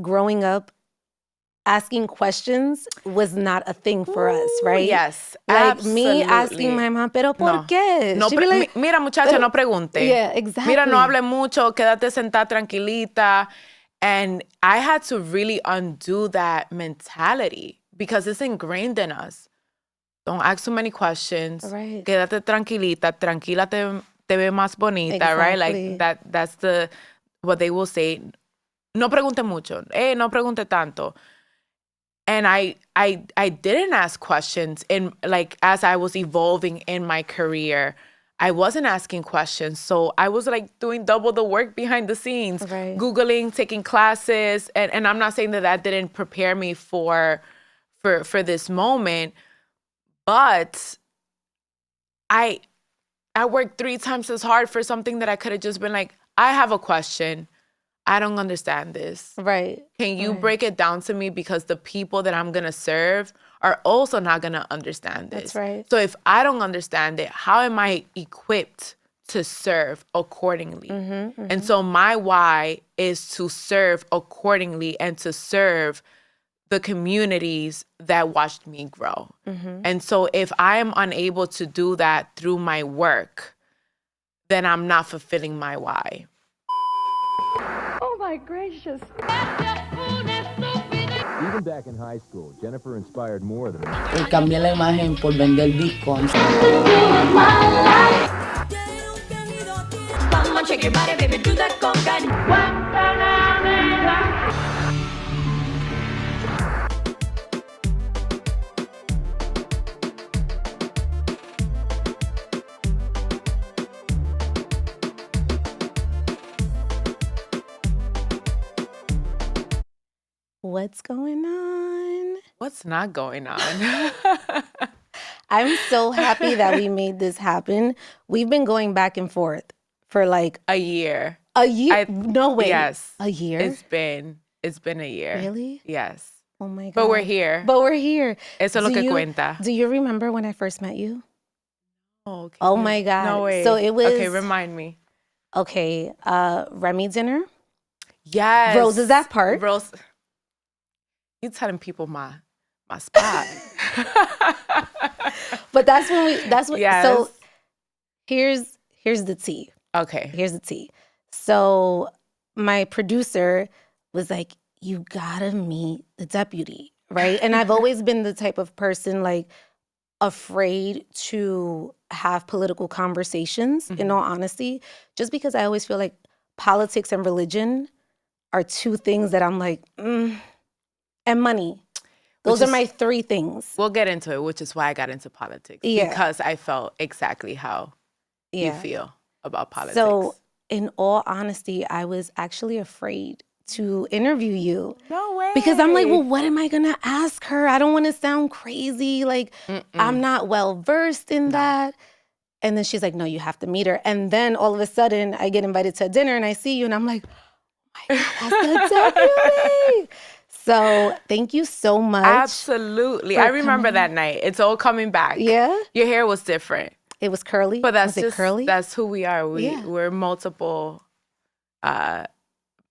growing up, asking questions was not a thing for us, right? Yes, like absolutely. Me asking my mom, pero ¿por qué? No, She'd be like, mira, muchacha, no pregunte. Yeah, exactly. Mira, no hable mucho, quédate sentada tranquilita. And I had to really undo that mentality because it's ingrained in us. Don't ask too many questions. Right. Quédate tranquilita. Tranquila te ve más bonita, exactly. Right? Like that's what they will say. No pregunte mucho. No pregunte tanto. And I didn't ask questions as I was evolving in my career. I wasn't asking questions. So I was like doing double the work behind the scenes, right. Googling, taking classes. And I'm not saying that didn't prepare me for this moment, but I worked 3 times as hard for something that I could have just been like, I have a question. I don't understand this. Right. Can you break it down to me? Because the people that I'm going to serve are also not going to understand this. That's right. So if I don't understand it, how am I equipped to serve accordingly? And so my why is to serve accordingly and to serve the communities that watched me grow. And so if I am unable to do that through my work, then I'm not fulfilling my why. Oh my gracious. Even back in high school, Jennifer inspired more than Y cambié la imagen por vender discos. Come on, shake your body, baby, do that conga. What's going on? What's not going on? I'm so happy that we made this happen. We've been going back and forth for like a year. A year? No way. Yes. A year? It's been a year. Really? Yes. Oh my God. But we're here. Do Eso es lo que cuenta. Do you remember when I first met you? Oh, okay. Oh my God. No way. So it was... Okay, remind me. Okay, Remy dinner. Yes. Rose is that part. Rose. You telling people my spot. But that's when yes. So here's the tea. Okay. Here's the tea. So my producer was like, you gotta meet the deputy, right? And I've always been the type of person like afraid to have political conversations, in all honesty, just because I always feel like politics and religion are 2 things that I'm like, and money. Those are my 3 things. We'll get into it, which is why I got into politics. Yeah. Because I felt exactly how you feel about politics. So in all honesty, I was actually afraid to interview you. No way. Because I'm like, well, what am I going to ask her? I don't want to sound crazy. Like, I'm not well versed in that. And then she's like, no, you have to meet her. And then all of a sudden, I get invited to dinner and I see you and I'm like, oh my God, that's the deputy. So thank you so much. Absolutely. I remember that night. It's all coming back. Yeah? Your hair was different. It was curly? But was it curly? That's who we are. We're multiple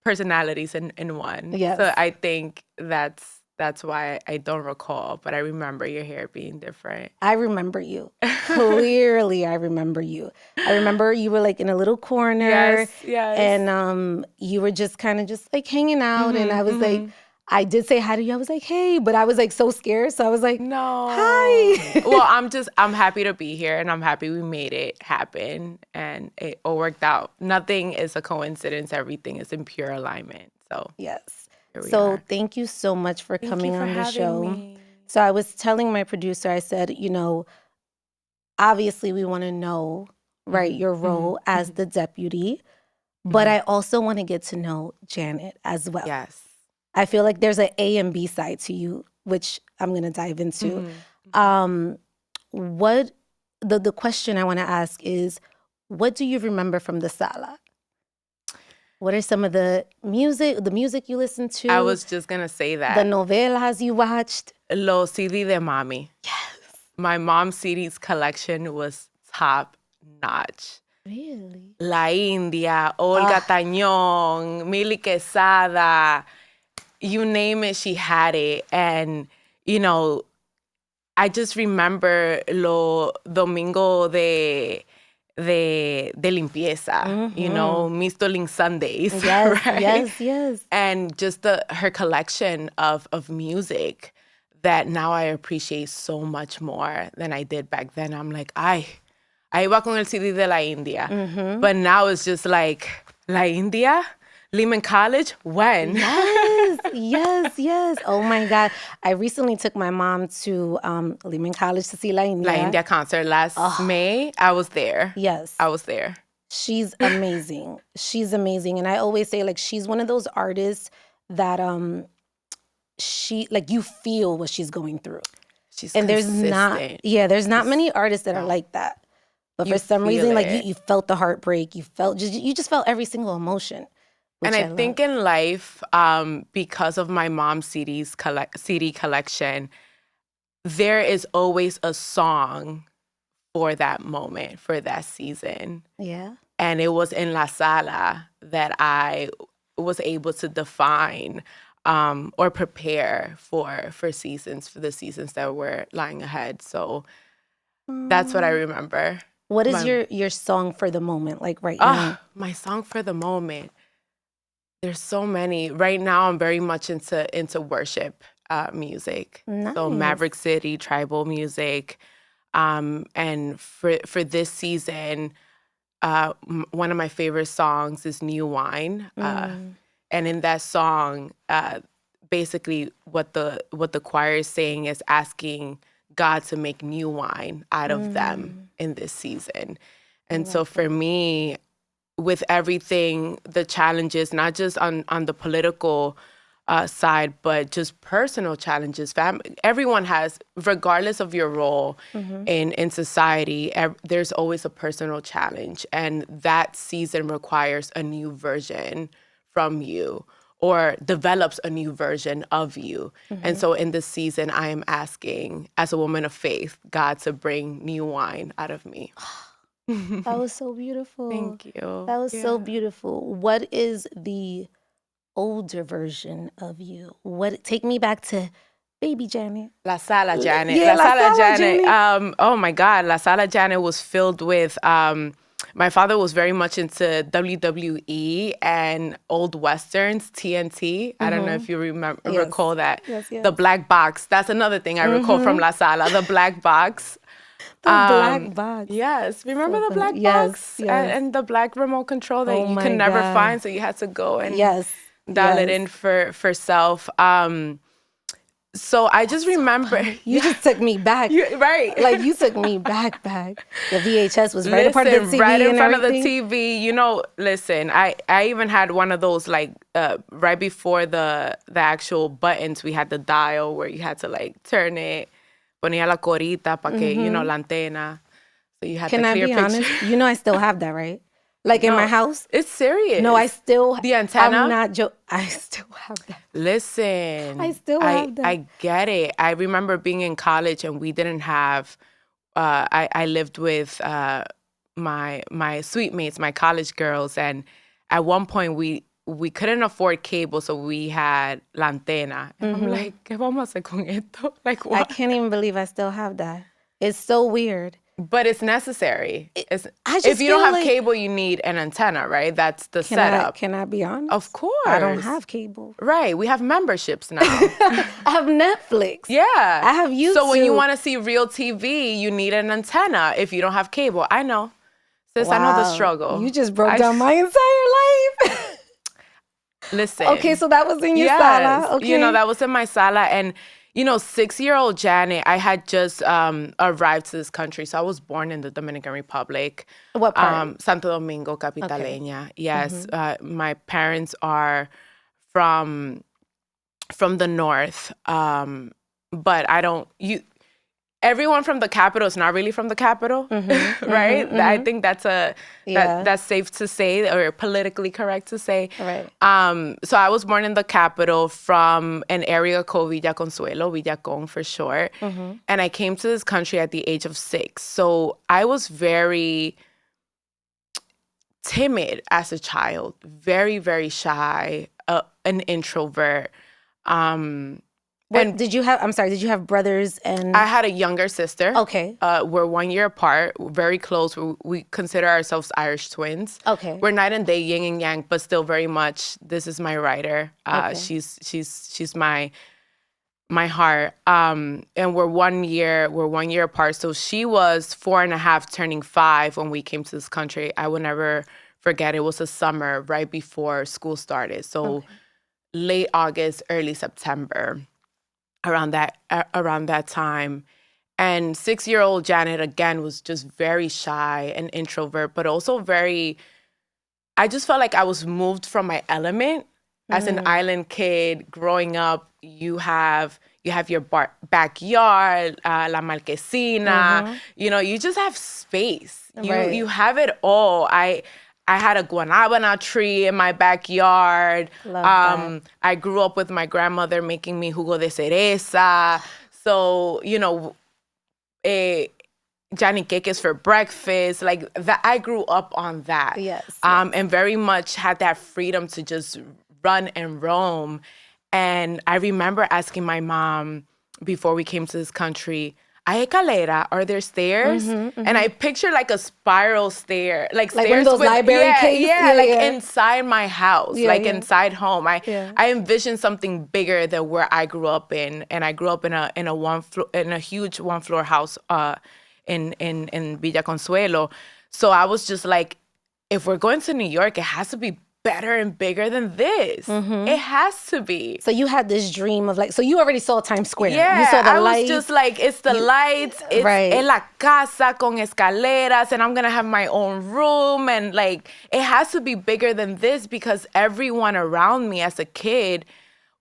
personalities in one. Yes. So I think that's why I don't recall, but I remember your hair being different. I remember you. Clearly, I remember you. I remember you were like in a little corner. Yes. And you were just kind of just like hanging out. And I was like, I did say hi to you. I was like, hey, but I was like so scared. So I was like, no. Hi. Well, I'm happy to be here and I'm happy we made it happen and it all worked out. Nothing is a coincidence. Everything is in pure alignment. So yes. So thank you so much for coming on the show. Me. So I was telling my producer, I said, obviously we want to know, right, your role as the deputy, but I also want to get to know Janet as well. Yes. I feel like there's an A and B side to you, which I'm going to dive into. What the question I want to ask is, what do you remember from the sala? What are some of the music you listened to? I was just going to say that. The novelas you watched? Los CD de Mami. Yes. My mom's CDs collection was top notch. Really? La India, Olga Tañón, Mili Quesada. you name it, she had it. And, you know, I just remember lo domingo de limpieza, you know, Mistolin Sundays, Yes, right? yes. And just her collection of music that now I appreciate so much more than I did back then. I'm like, ay, ahí va con el CD de la India. But now it's just like, La India? Lehman College? When? Yes. Oh my God. I recently took my mom to Lehman College to see La India. La India concert last May. I was there. Yes. I was there. She's amazing. And I always say, like, she's one of those artists that she, like, you feel what she's going through. She's and consistent. there's not many artists that are like that. But for some reason, feel like, it. you felt the heartbreak. You just felt every single emotion. And I think in life, because of my mom's CD collection, there is always a song for that moment, for that season. Yeah. And it was in La Sala that I was able to define or prepare for the seasons that were lying ahead. So that's what I remember. What is your song for the moment, like right now? My song for the moment. There's so many. Right now, I'm very much into worship music. Nice. So Maverick City, tribal music. And for this season, one of my favorite songs is New Wine. And in that song, basically what the choir is saying is asking God to make new wine out of them in this season. And so for me, with everything, the challenges, not just on the political side, but just personal challenges. Everyone has, regardless of your role in society, there's always a personal challenge. And that season requires a new version from you or develops a new version of you. And so in this season, I am asking, as a woman of faith, God to bring new wine out of me. That was so beautiful. Thank you. That was so beautiful. What is the older version of you? Take me back to baby Janet. La Sala Janet. Yeah, La Sala Janet. Janet. Oh my God. La Sala Janet was filled with, my father was very much into WWE and old Westerns, TNT. I don't know if you recall that. Yes. The black box. That's another thing I recall from La Sala, the black box. The black box. Yes. Remember the black Yes, box? yes. And the black remote control that Oh you my could never God. find, so you had to go and dial it in for self. So I just remember. You just took me back. Right. Like, you took me back. The VHS was right in front of the TV right in and front everything. of the TV. You know, listen, I even had one of those, like, right before the actual buttons, we had the dial where you had to, like, turn it, ponía la corita pa que, you know, la antena. So you had Can the I clear be picture. honest? You know I still have that, right? Like, in my house? It's serious. No, I still... The antenna? I'm not joking. I still have that. Listen. I still have that. I get it. I remember being in college and we didn't have... I lived with my suite mates, my college girls, and at one point we couldn't afford cable, so we had la antena. And I'm like, ¿qué vamos a hacer con esto? Like, what? I can't even believe I still have that. It's so weird. But it's necessary. I just if you don't feel have like- cable, you need an antenna, right? That's the setup. Can I be honest? Of course. I don't have cable. Right. We have memberships now. I have Netflix. Yeah. I have YouTube. So when you want to see real TV, you need an antenna if you don't have cable. I know. Sis, I know the Wow. struggle. You just broke down my entire life. Listen. Okay, so that was in your Yes. sala. Okay. You know, that was in my sala. And, you know, 6-year-old Janet, I had just arrived to this country. So I was born in the Dominican Republic. What part? Santo Domingo, Capitaleña. Yes. My parents are from the north. But I don't... Everyone from the capital is not really from the capital, right? I think that's that's safe to say, or politically correct to say. Right. So I was born in the capital from an area called Villa Consuelo, Villacon for short. And I came to this country at the age of 6. So I was very timid as a child, very, very shy, an introvert. Did you have brothers and? I had a younger sister. Okay. We're 1 year apart, very close. We consider ourselves Irish twins. Okay. We're night and day, yin and yang, but still very much, this is my writer. Okay. She's my heart. And we're 1 year apart. So she was 4.5, turning 5 when we came to this country. I will never forget. It was a summer right before school started. So late August, early September, around that time. And 6-year-old Janet, again, was just very shy and introvert, but also I just felt like I was moved from my element. As an island kid growing up, you have your backyard, la marquesina. You just have space. You have it all. I had a guanabana tree in my backyard. Love that. I grew up with my grandmother making me jugo de cereza. So, Johnny Cakes for breakfast. Like that, I grew up on that. Yes. And very much had that freedom to just run and roam. And I remember asking my mom before we came to this country, ¿hay escalera? Are there stairs? And I pictured like a spiral stair, like stairs one of those library caves? Inside my house, inside home. I envisioned something bigger than where I grew up in, and I grew up in a huge 1-floor house in Villa Consuelo. So I was just like, if we're going to New York, it has to be better and bigger than this. It has to be. So you had this dream of so you already saw Times Square. Yeah, you saw the lights. Was just like, it's the lights, it's en la casa con escaleras, and I'm gonna have my own room, and like, it has to be bigger than this, because everyone around me as a kid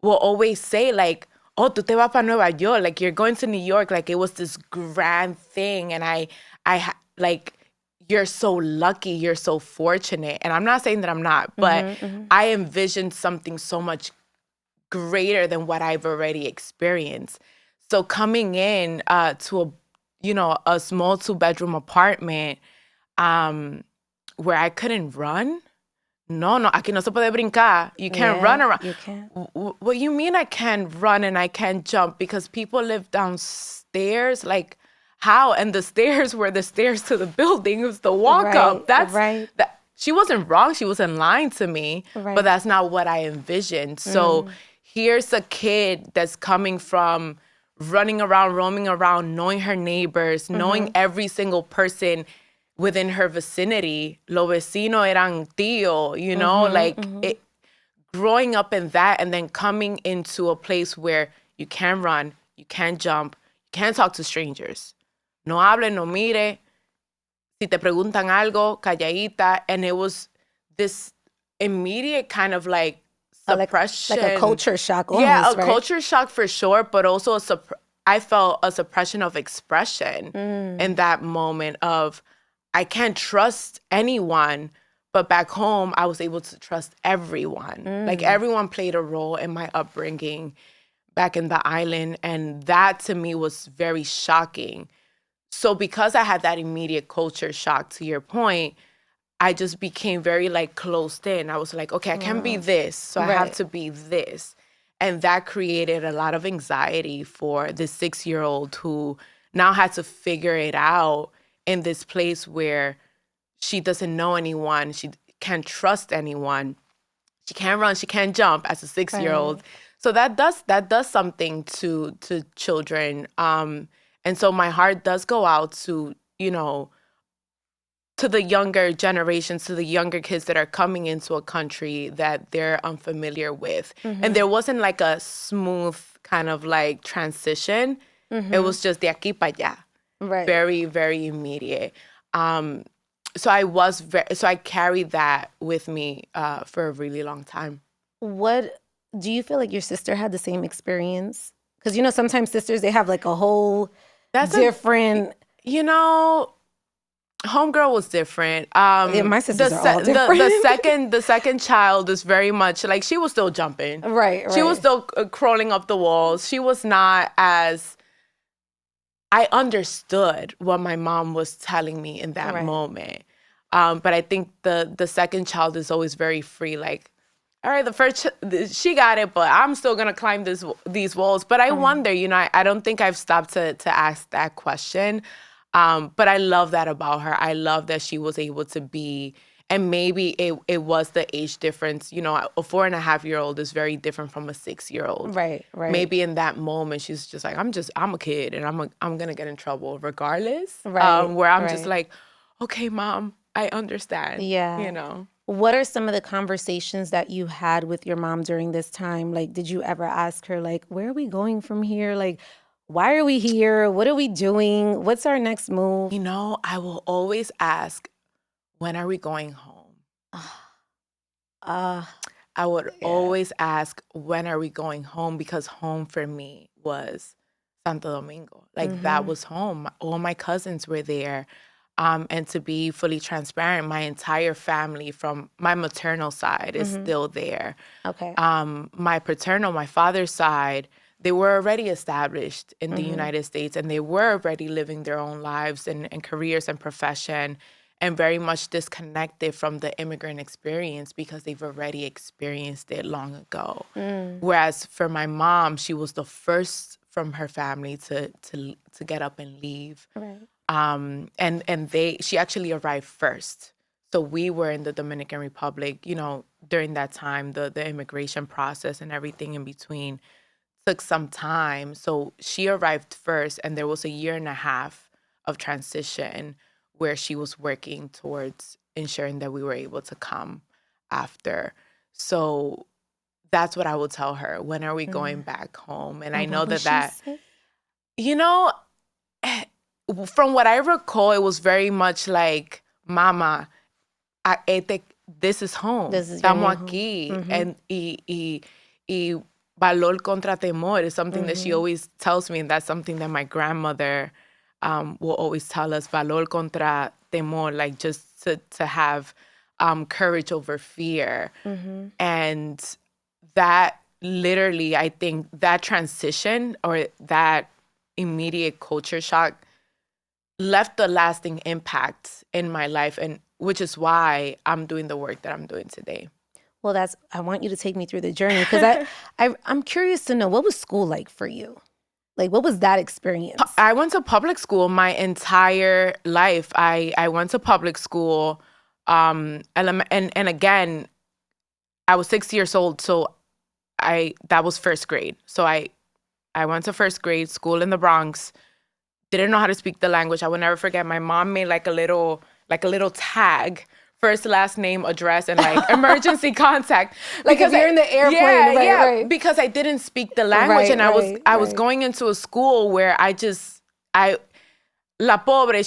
will always say like, oh, tú te vas para Nueva York, like you're going to New York, like it was this grand thing, and I like, you're so lucky, you're so fortunate. And I'm not saying that I'm not, but I envisioned something so much greater than what I've already experienced. So coming in to a small 2-bedroom apartment where I couldn't run. No, aquí no se puede brincar. You can't run around. You can't. What you mean I can't run and I can't jump? Because people live downstairs, like, how? And the stairs were the stairs to the building. It was the walk up. She wasn't wrong. She wasn't lying to me. But that's not what I envisioned. So here's a kid that's coming from running around, roaming around, knowing her neighbors, knowing every single person within her vicinity. Lo vecino eran tío, growing up in that, and then coming into a place where you can run, you can jump, you can talk to strangers. No hable, no mire. Si te preguntan algo, calladita. And it was this immediate kind of like suppression. Like a culture shock almost, yeah, right? Culture shock for sure, but also I felt a suppression of expression in that moment of, I can't trust anyone, but back home, I was able to trust everyone. Like everyone played a role in my upbringing back in the island. And that to me was very shocking. So because I had that immediate culture shock, to your point, I just became very like closed in. I was like, okay, I can't be this, so I have to be this. And that created a lot of anxiety for this 6-year-old who now had to figure it out in this place where she doesn't know anyone. She can't trust anyone. She can't run. She can't jump as a 6-year-old. So that does something to children. And so my heart does go out to, to the younger generations, to the younger kids that are coming into a country that they're unfamiliar with. And there wasn't like a smooth kind of like transition. It was just de aquí para allá. Right. Very, very immediate. So I carried that with me for a really long time. What do you feel like your sister had the same experience? Because sometimes sisters, they have like a whole different. Homegirl was different. My sisters are all different. The second child is very much like, she was still jumping. Right. She was still crawling up the walls. She was not as. I understood what my mom was telling me in that moment. But I think the second child is always very free. Like, all right, she got it, but I'm still gonna climb these walls. But I wonder, I don't think I've stopped to ask that question. But I love that about her. I love that she was able to be, and maybe it was the age difference. A 4.5-year-old is very different from a 6-year-old. Right. Maybe in that moment she's just like, I'm a kid, and I'm gonna get in trouble regardless. Right. Where I'm just like, okay, mom, I understand. Yeah. What are some of the conversations that you had with your mom during this time? Like, did you ever ask her, like, where are we going from here? Like, why are we here? What are we doing? What's our next move? I will always ask, when are we going home? I would always ask, when are we going home? Because home for me was Santo Domingo. Like, that was home. All my cousins were there. And to be fully transparent, my entire family from my maternal side is still there. Okay. My father's side, they were already established in the United States, and they were already living their own lives and careers and profession, and very much disconnected from the immigrant experience because they've already experienced it long ago. Whereas for my mom, she was the first from her family to get up and leave. Right. And she actually arrived first. So we were in the Dominican Republic, during that time, the immigration process and everything in between took some time. So she arrived first, and there was a 1.5 years of transition where she was working towards ensuring that we were able to come after. So that's what I would tell her. When are we going back home? And I know that from what I recall, it was very much like, Mama, this is home. Estamos aquí. And y valor contra temor is something that she always tells me, and that's something that my grandmother will always tell us, valor contra temor, like just to have courage over fear. And that literally, I think that transition or that immediate culture shock left a lasting impact in my life, and which is why I'm doing the work that I'm doing today. Well, I want you to take me through the journey, because I'm curious to know, what was school like for you? Like, what was that experience? I went to public school my entire life. I went to public school, and again, I was 6 years old, so that was first grade. So I went to first grade school in the Bronx. Didn't know how to speak the language. I will never forget. My mom made like a little tag, first, last name, address, and like emergency contact. Like if you're in the airplane, right. Because I didn't speak the language, and I was going into a school where la pobre,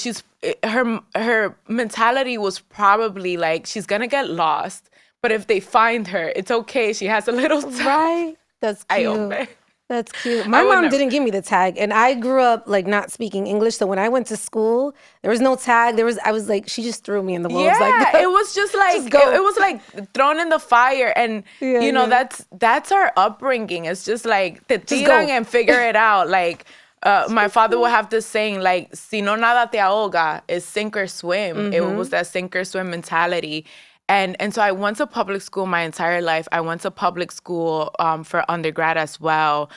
her mentality was probably like, she's gonna get lost, but if they find her, it's okay. She has a little tag. Right. That's cute. That's cute. My mom didn't give me the tag, and I grew up like not speaking English. So when I went to school, there was no tag. I was like, she just threw me in the wolves. Yeah, like, it was just like it was like thrown in the fire, and that's our upbringing. It's just like te tiran and figure it out. Like my father would have this saying, like, si no nada te ahoga, is sink or swim. It was that sink or swim mentality. And so I went to public school my entire life. I went to public school for undergrad as well.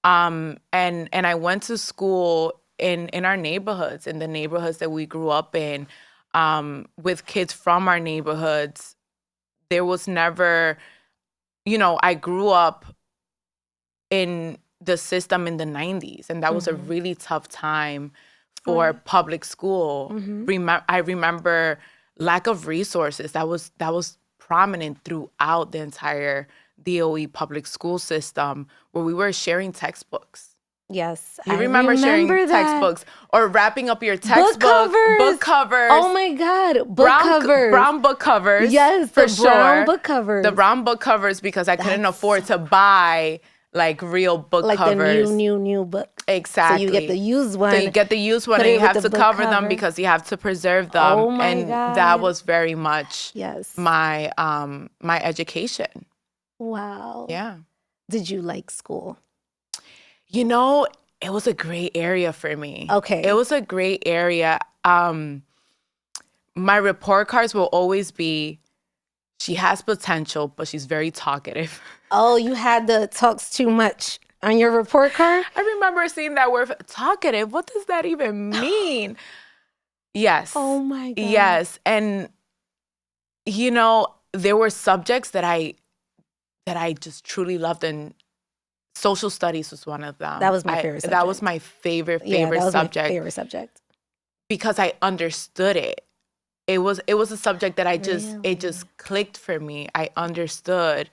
And I went to school in our neighborhoods, in the neighborhoods that we grew up in, with kids from our neighborhoods. There was never, I grew up in the system in the 90s, and that was a really tough time for public school. I remember lack of resources that was prominent throughout the entire DOE public school system, where we were sharing textbooks. Yes, I remember sharing textbooks or wrapping up your textbook, book covers. Oh my God, covers, brown book covers. Yes, for the sure. Brown book covers. The brown book covers, because I couldn't afford to buy like real book covers. Like the new book. Exactly. So you get the used one. So you get the used one, and you have to cover them because you have to preserve them. Oh my God. That was very much my education. Wow. Yeah. Did you like school? It was a great area for me. Okay. It was a great area. My report cards will always be, She has potential, but she's very talkative. Oh, you had the talks too much on your report card? I remember seeing that word, talkative. What does that even mean? Yes. Oh my God. Yes. And, you know, there were subjects that I just truly loved, and social studies was one of them. That was my favorite subject. That was my favorite that was subject. my favorite subject. Because I understood it. It was a subject that it just clicked for me. I understood.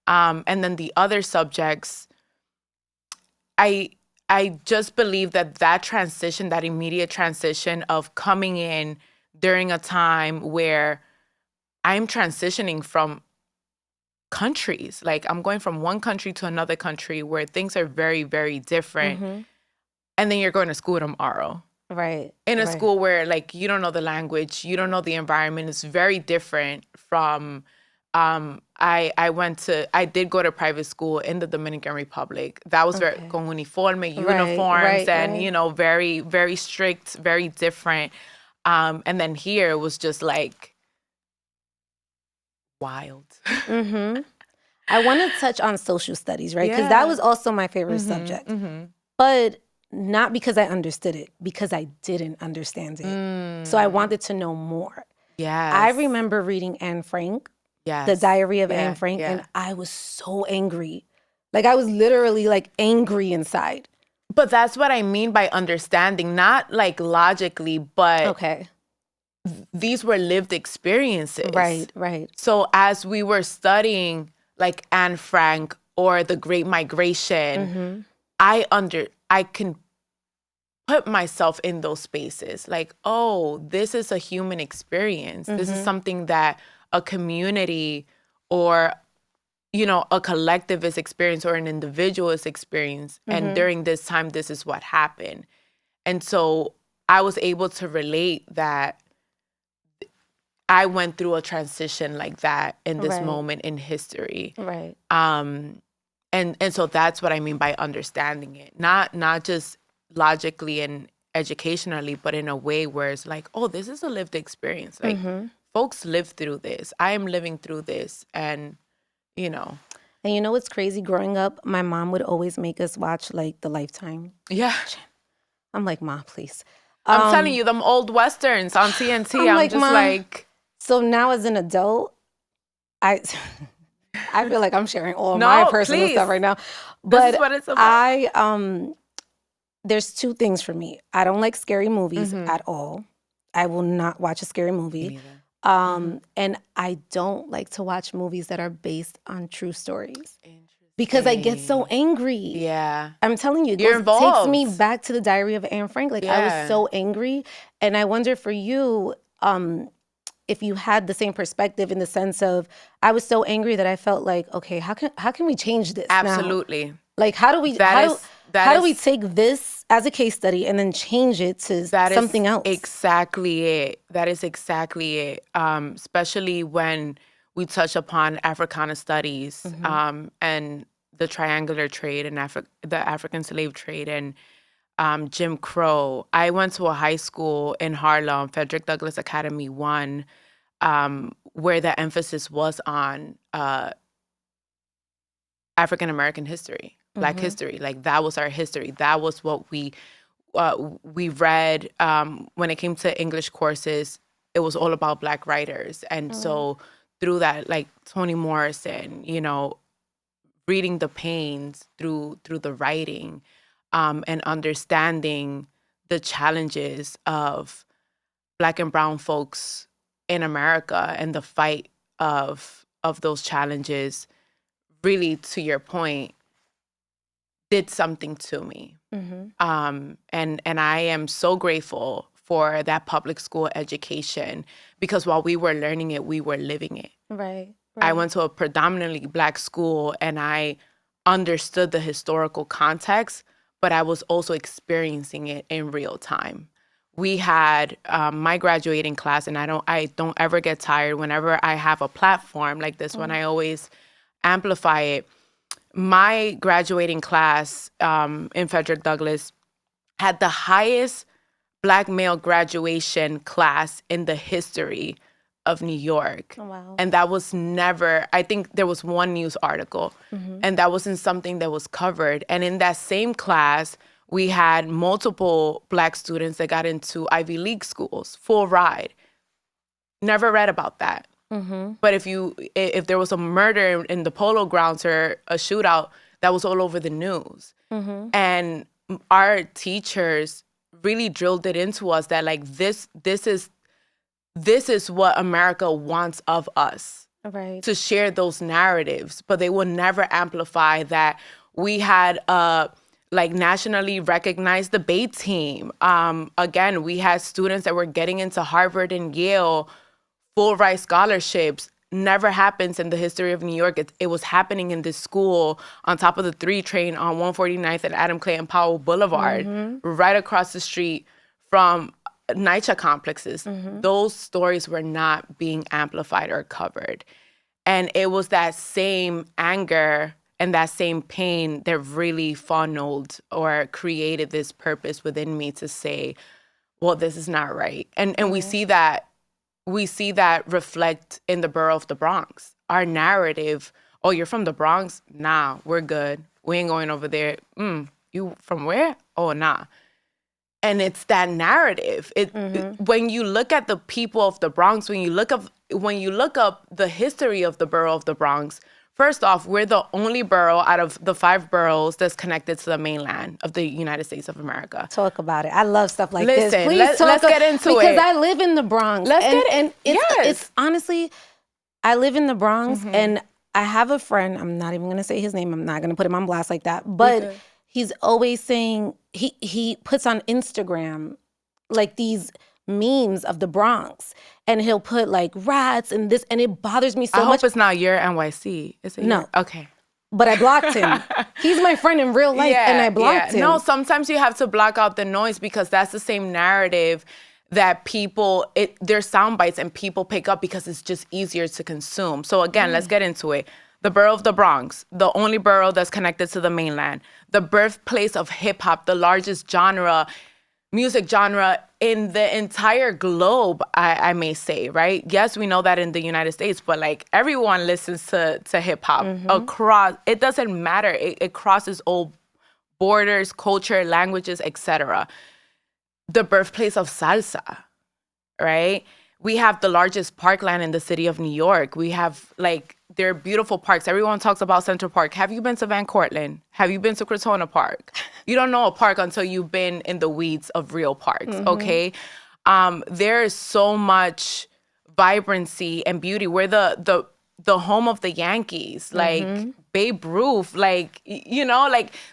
And then the other subjects, I just believe that transition, that immediate transition of coming in during a time where I'm transitioning from countries. Like, I'm going from one country to another country where things are very, very different. Mm-hmm. And then you're going to school tomorrow. Right. In a right. school where, like, you don't know the language, you don't know the environment. It's very different from, I did go to private school in the Dominican Republic. That was very, con uniforme, uniforms, and, you know, very, very strict, very different. And then here it was just like wild. Mm-hmm. I want to touch on social studies, right? Because that was also my favorite subject. Mm-hmm. But not because I understood it, because I didn't understand it. So I wanted to know more. Yes. I remember reading Anne Frank, Yes. The Diary of Anne Frank, and I was so angry. Like, I was literally like angry inside. But that's what I mean by understanding, not like logically, but Okay. these were lived experiences. Right, right. So as we were studying like Anne Frank or the Great Migration, I can put myself in those spaces. Like, oh, this is a human experience. This is something that a community or, you know, a collective is experienced or an individual is experienced. And during this time, this is what happened. And so I was able to relate that I went through a transition like that in this moment in history. Right. And so that's what I mean by understanding it. Not just logically and educationally, but in a way where it's like, oh, this is a lived experience. Like, folks live through this. I am living through this. And, you know. And you know what's crazy? Growing up, my mom would always make us watch like the Lifetime. Yeah. I'm like, Ma, please. I'm telling you, them old Westerns on TNT, I'm like, just Mom. like. So now as an adult, I feel like I'm sharing all my personal stuff right now. But this is what it's about. There's two things for me. I don't like scary movies at all. I will not watch a scary movie. And I don't like to watch movies that are based on true stories. Because I get so angry. Yeah. I'm telling you, You're it involved. takes me back to the Diary of Anne Frank. Like, I was so angry. And I wonder for you, if you had the same perspective in the sense of, I was so angry that I felt like, okay, how can we change this Absolutely. now? Like, how do we how do we take this as a case study and then change it to something else? Exactly it. That is exactly it. Especially when we touch upon Africana studies and the triangular trade and the African slave trade and Jim Crow. I went to a high school in Harlem, Frederick Douglass Academy 1, where the emphasis was on African American history, Black history. Like, that was our history. That was what we read. When it came to English courses, it was all about Black writers. And so through that, like Toni Morrison, you know, reading the pains through the writing, and understanding the challenges of Black and brown folks in America and the fight of those challenges, really, to your point, did something to me. And I am so grateful for that public school education, because while we were learning it, we were living it. Right. I went to a predominantly Black school, and I understood the historical context, but I was also experiencing it in real time. We had my graduating class, and I don't ever get tired whenever I have a platform like this one. I always amplify it. My graduating class in Frederick Douglass had the highest Black male graduation class in the history of New York. Oh, wow. And that was never, I think there was one news article, and that wasn't something that was covered. And in that same class, we had multiple Black students that got into Ivy League schools, full ride. Never read about that. But if there was a murder in the Polo Grounds or a shootout, that was all over the news. And our teachers really drilled it into us that like this is what America wants of us, Right. to share those narratives, but they will never amplify that we had a like nationally recognized debate team. Again, we had students that were getting into Harvard and Yale full ride scholarships. Never happens in the history of New York. It was happening in this school on top of the 3 train on 149th and Adam Clayton Powell Boulevard, right across the street from NYCHA complexes. Those stories were not being amplified or covered. And it was that same anger and that same pain that really funneled or created this purpose within me to say, well, this is not right. And we see that reflect in the borough of the Bronx. Our narrative, oh, you're from the Bronx? Nah, we're good. We ain't going over there. You from where? Oh, nah. And it's that narrative. When you look at the people of the Bronx, when you look up the history of the borough of the Bronx, first off, we're the only borough out of the 5 boroughs that's connected to the mainland of the United States of America. Talk about it. I love stuff like Listen, this. Please let's get into it. Because I live in the Bronx. Yes. It's honestly, I live in the Bronx, and I have a friend. I'm not even going to say his name. I'm not going to put him on blast like that. But he's always saying, he puts on Instagram like these memes of the Bronx, and he'll put like rats and this, and it bothers me so much. I hope it's not your NYC. Is it? No. Okay. But I blocked him. He's my friend in real life, and I blocked him. No, sometimes you have to block out the noise because that's the same narrative that they're sound bites and people pick up because it's just easier to consume. So again, let's get into it. The borough of the Bronx, the only borough that's connected to the mainland, the birthplace of hip hop, the largest music genre in the entire globe, I may say, right? Yes, we know that in the United States, but like everyone listens to hip hop across. It doesn't matter. It crosses all borders, culture, languages, etc. The birthplace of salsa, right? We have the largest parkland in the city of New York. We have there are beautiful parks. Everyone talks about Central Park. Have you been to Van Cortlandt? Have you been to Crotona Park? You don't know a park until you've been in the weeds of real parks, okay? There is so much vibrancy and beauty. We're the home of the Yankees, Babe Ruth,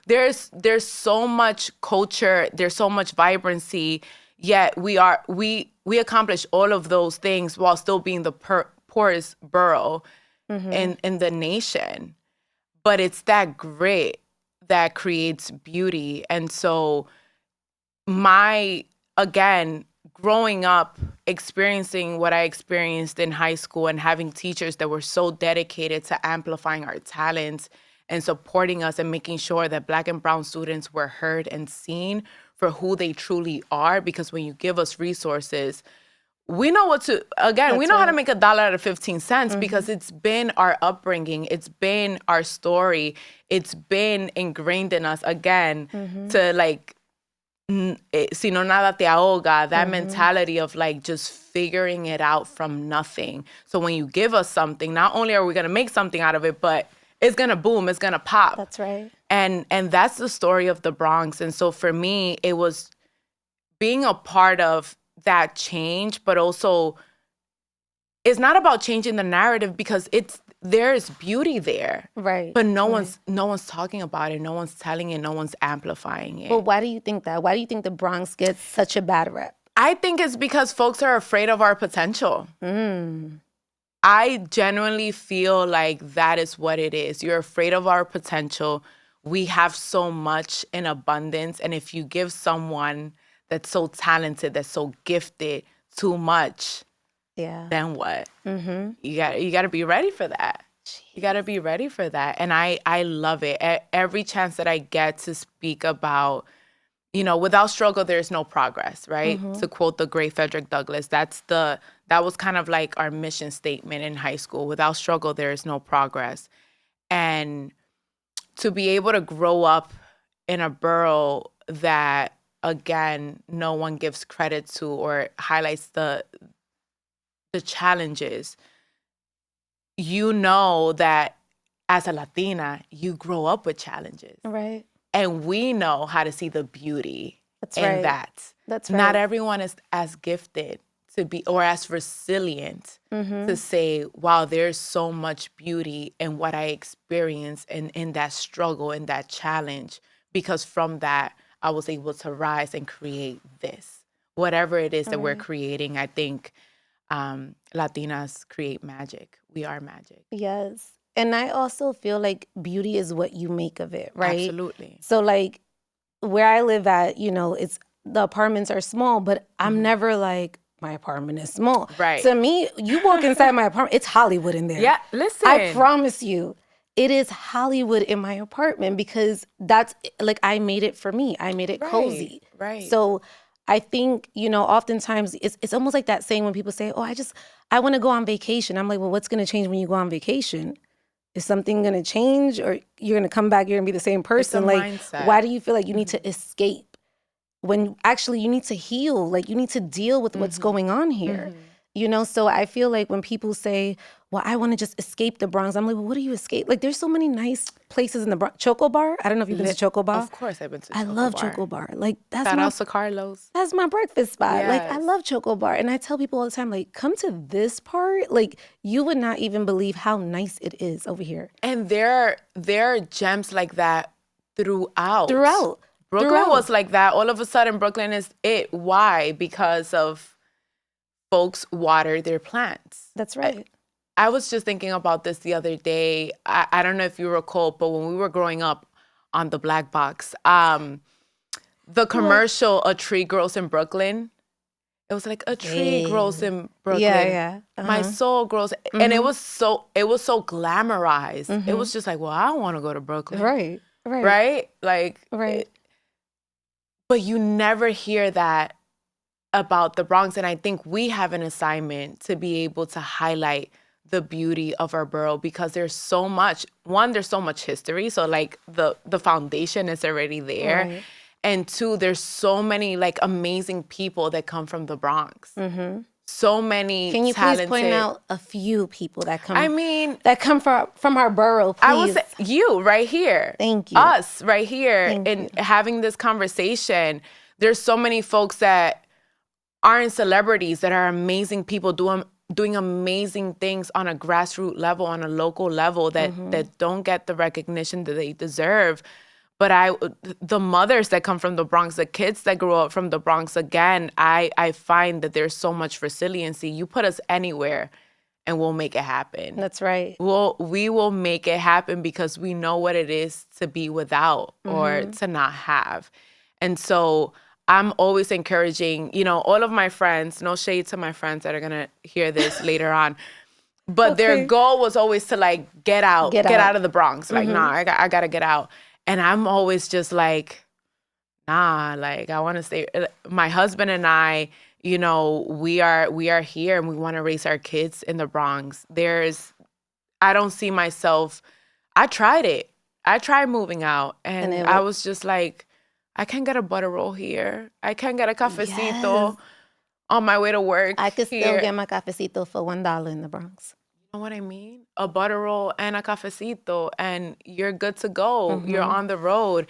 there's so much culture, there's so much vibrancy, yet we accomplish all of those things while still being the poorest borough in the nation. But it's that grit that creates beauty. And so growing up, experiencing what I experienced in high school and having teachers that were so dedicated to amplifying our talents and supporting us and making sure that Black and brown students were heard and seen for who they truly are. Because when you give us resources, we know how to make $1 out of 15 cents because it's been our upbringing. It's been our story. It's been ingrained in us to si no nada te ahoga, that mentality of just figuring it out from nothing. So when you give us something, not only are we going to make something out of it, but it's going to boom, it's going to pop. That's right. And that's the story of the Bronx. And so for me, it was being a part of that change, but also it's not about changing the narrative because there's beauty there. Right. But no one's talking about it. No one's telling it. No one's amplifying it. Well, why do you think that? Why do you think the Bronx gets such a bad rep? I think it's because folks are afraid of our potential. I genuinely feel like that is what it is. You're afraid of our potential. We have so much in abundance. And if you give someone that's so talented, that's so gifted, too much, then what? You got to be ready for that. You got to be ready for that. And I love it. Every chance that I get to speak about without struggle, there's no progress, right? To quote the great Frederick Douglass, that was kind of like our mission statement in high school. Without struggle, there is no progress. And to be able to grow up in a borough that, again, no one gives credit to or highlights the challenges, that as a Latina, you grow up with challenges. Right. And we know how to see the beauty in that. That's right. Not everyone is as gifted to be or as resilient to say, wow, there's so much beauty in what I experience and in that struggle and that challenge. Because from that, I was able to rise and create this. Whatever it is that we're creating, I think Latinas create magic. We are magic. Yes. And I also feel like beauty is what you make of it, right? Absolutely. So like where I live at, it's the apartments are small, but I'm never like, my apartment is small. Right. To me, you walk inside my apartment, it's Hollywood in there. Yeah, listen. I promise you, it is Hollywood in my apartment because that's like, I made it for me. I made it cozy. Right. So I think, oftentimes it's almost like that saying when people say, oh, I want to go on vacation. I'm like, well, what's going to change when you go on vacation? Is something going to change or you're going to come back, you're going to be the same person? It's a like, mindset. Why do you feel like you need to escape when actually you need to heal? Like you need to deal with what's going on here. So I feel like when people say, well, I want to just escape the Bronx, I'm like, well, what do you escape? Like there's so many nice places in the Bronx. Choco Bar, I don't know if you've been to Choco Bar. Of course I've been to I Choco love Bar. Choco Bar. Like that's Shout out to Carlos. That's my breakfast spot. Like I Yes. love Choco Bar. And I tell people all the time, like, come to this part. Like you would not even believe how nice it is over here. And there are gems like that throughout. Brooklyn Throughout. was like that. All of a sudden, Brooklyn is it. Why? Because of folks water their plants. That's right. I was just thinking about this the other day. I don't know if you recall, but when we were growing up on the Black Box, the commercial, A Tree Grows in Brooklyn, it was like, a tree grows in Brooklyn. Yeah. My soul grows. And it was so glamorized. It was just like, well, I want to go to Brooklyn. Right. Right? Like, Right. But you never hear that about the Bronx. And I think we have an assignment to be able to highlight the beauty of our borough because there's so much history. So like the foundation is already there. Right. And two, there's so many like amazing people that come from the Bronx. So many Can you talented, please point out a few people that come? I mean, that come from our borough, please. I would say you right here. Thank you. Us right here. Thank and having this conversation. There's so many folks that aren't celebrities that are amazing people doing amazing things on a grassroots level, on a local level that don't get the recognition that they deserve. But the mothers that come from the Bronx, the kids that grew up from the Bronx, again, I find that there's so much resiliency. You put us anywhere and we'll make it happen. That's right. We will make it happen because we know what it is to be without or to not have. And so I'm always encouraging, all of my friends, no shade to my friends that are going to hear this later on, but their goal was always to like get out of the Bronx. Like, nah, I got to get out. And I'm always just like, nah, like I want to stay. My husband and I, we are here and we want to raise our kids in the Bronx. I don't see myself. I tried it. I tried moving out and I was just like, I can't get a butter roll here. I can't get a cafecito on my way to work. I could still get my cafecito for $1 in the Bronx. You know what I mean? A butter roll and a cafecito and you're good to go. You're on the road.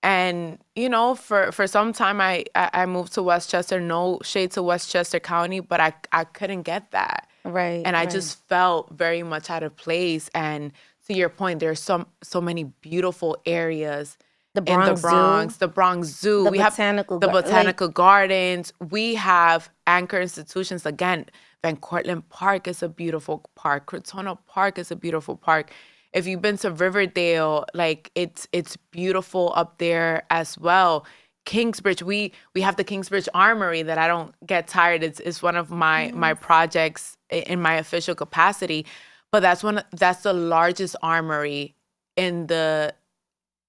And, for some time I moved to Westchester, no shade to Westchester County, but I couldn't get that. Right. And I just felt very much out of place. And to your point, there's so many beautiful areas the Bronx Zoo. The Bronx Zoo. We have the botanical gardens. We have anchor institutions. Again, Van Cortlandt Park is a beautiful park. Crotona Park is a beautiful park. If you've been to Riverdale, like it's beautiful up there as well. Kingsbridge, we have the Kingsbridge Armory that I don't get tired. It's one of my projects in my official capacity, but that's the largest armory in the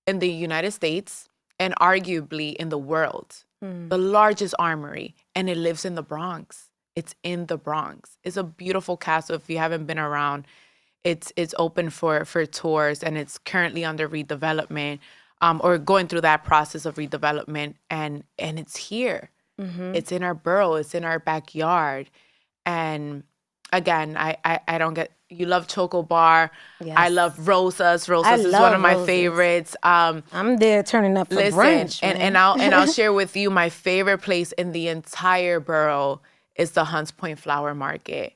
United States. and arguably in the world, the largest armory, and it lives in the Bronx. It's in the Bronx. It's a beautiful castle. If you haven't been around, it's open for tours, and it's currently under redevelopment, or going through that process of redevelopment, and it's here. It's in our borough. It's in our backyard. And again, I don't get, you love Choco Bar. Yes. I love Rosas. Rosas is one love of my Rosas. favorites. I'm there turning up for brunch. and I'll share with you my favorite place in the entire borough is the Hunts Point Flower Market.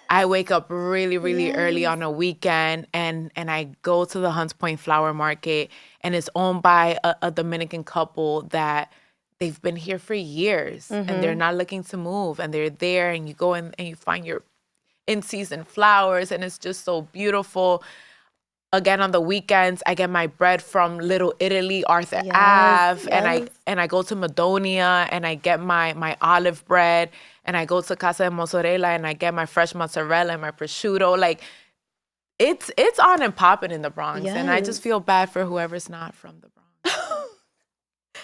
I wake up really, really early on a weekend, and I go to the Hunts Point Flower Market, and it's owned by a Dominican couple that they've been here for years, and they're not looking to move, and they're there, and you go in and you find your in-season flowers, and it's just so beautiful. Again, on the weekends, I get my bread from Little Italy, Arthur Ave, and I go to Madonia, and I get my olive bread, and I go to Casa de Mozzarella, and I get my fresh mozzarella and my prosciutto. Like, it's on and popping in the Bronx, and I just feel bad for whoever's not from the Bronx.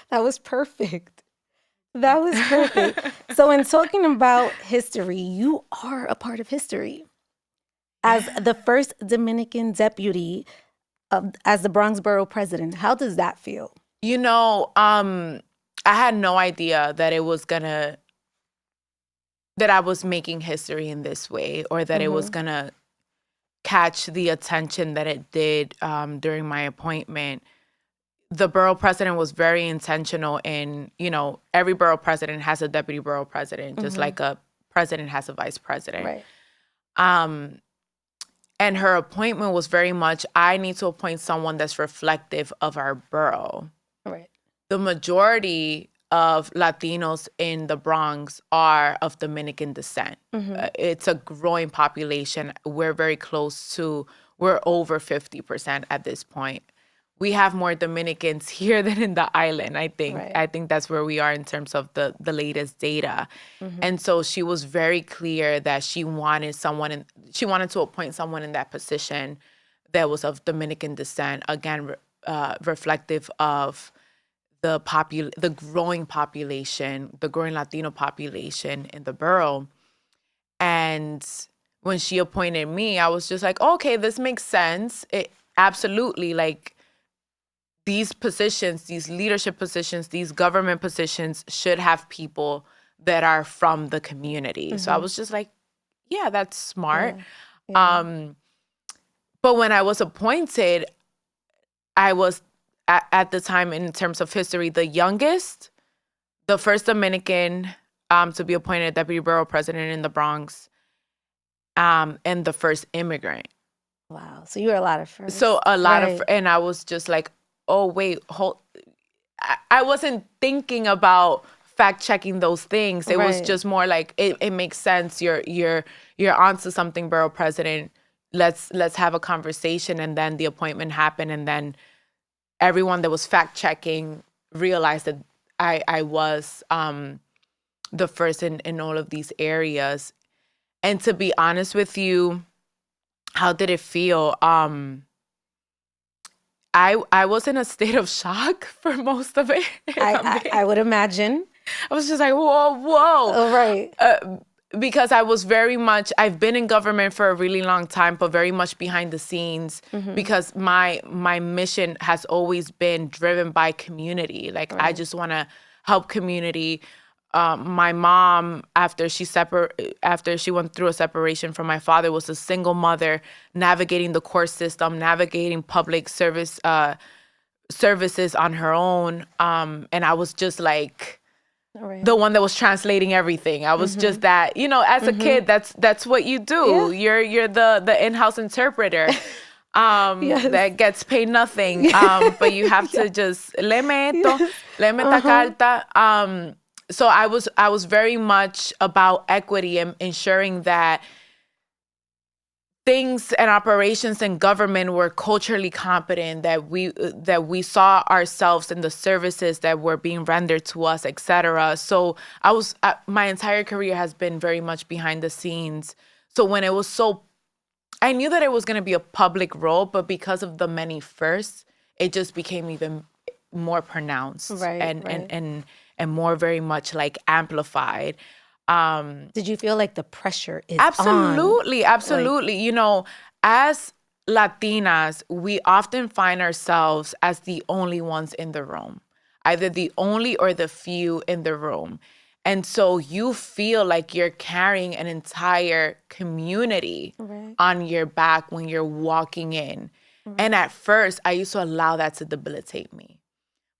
That was perfect. That was perfect. So in talking about history, you are a part of history. As the first Dominican deputy as the Bronx Borough president, how does that feel? You know, I had no idea that that I was making history in this way, or that it was gonna catch the attention that it did during my appointment. The borough president was very intentional in, you know, every borough president has a deputy borough president, just like a president has a vice president. Right. And her appointment was very much, I need to appoint someone that's reflective of our borough. Right. The majority of Latinos in the Bronx are of Dominican descent. It's a growing population. We're very close to, we're over 50% at this point. We have more Dominicans here than in the island, I think. Right. I think that's where we are in terms of the latest data. And so she was very clear that she wanted to appoint someone in that position that was of Dominican descent, again, reflective of the growing population, the growing Latino population in the borough. And when she appointed me, I was just like, okay, this makes sense. It absolutely, like, these positions, these leadership positions, these government positions should have people that are from the community. So I was just like, yeah, that's smart. Yeah. But when I was appointed, I was at the time, in terms of history, the youngest, the first Dominican to be appointed deputy borough president in the Bronx, and the first immigrant. Wow. So you were a lot of firsts. So a lot Right. of, and I was just like, oh, wait, I wasn't thinking about fact checking those things. It was Right. just more like, it makes sense. You're onto something, borough president. Let's have a conversation. And then the appointment happened. And then everyone that was fact checking realized that I was the first in all of these areas. And to be honest with you, how did it feel? I was in a state of shock for most of it. I would imagine. I was just like, whoa. Oh, right. Because I've been in government for a really long time, but very much behind the scenes, because my mission has always been driven by community. Like, I just want to help community. My mom, after she went through a separation from my father, was a single mother navigating the court system, navigating public services on her own. And I was just like the one that was translating everything. I was just that, as a kid, that's what you do. Yeah. You're the in-house interpreter. That gets paid nothing. But you have to just le meta carta. So I was very much about equity and ensuring that things and operations in government were culturally competent, that we saw ourselves in the services that were being rendered to us, et cetera. So my entire career has been very much behind the scenes. So when it was I knew that it was going to be a public role, but because of the many firsts, it just became more pronounced Right, and right. and more very much like amplified. Did you feel like the pressure is Absolutely, on? absolutely. You know, as Latinas, we often find ourselves as the only ones in the room, either the only or the few in the room. And so you feel like you're carrying an entire community Right. on your back when you're walking in. And at first, I used to allow that to debilitate me.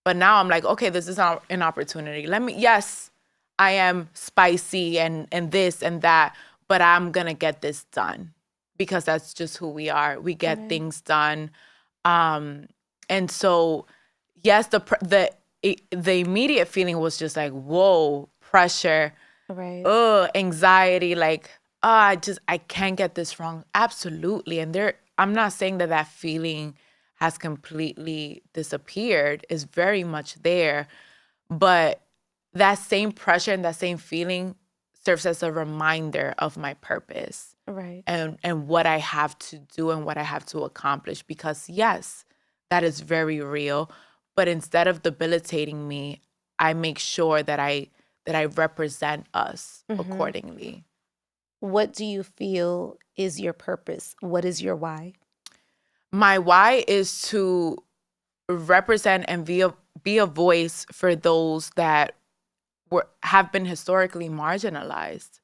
But now I'm like, okay, this is an opportunity. Yes, I am spicy and this and that, but I'm going to get this done because that's just who we are. We get things done. And so, yes, the immediate feeling was just like, whoa, pressure, Right. anxiety, like, I can't get this wrong. Absolutely. And I'm not saying that feeling has completely disappeared. It's very much there. But that same pressure and that same feeling serves as a reminder of my purpose Right. and what I have to do and what I have to accomplish. Because yes, that is very real. But instead of debilitating me, I make sure that I represent us accordingly. What do you feel is your purpose? What is your why? My why is to represent and be a voice for those that have been historically marginalized.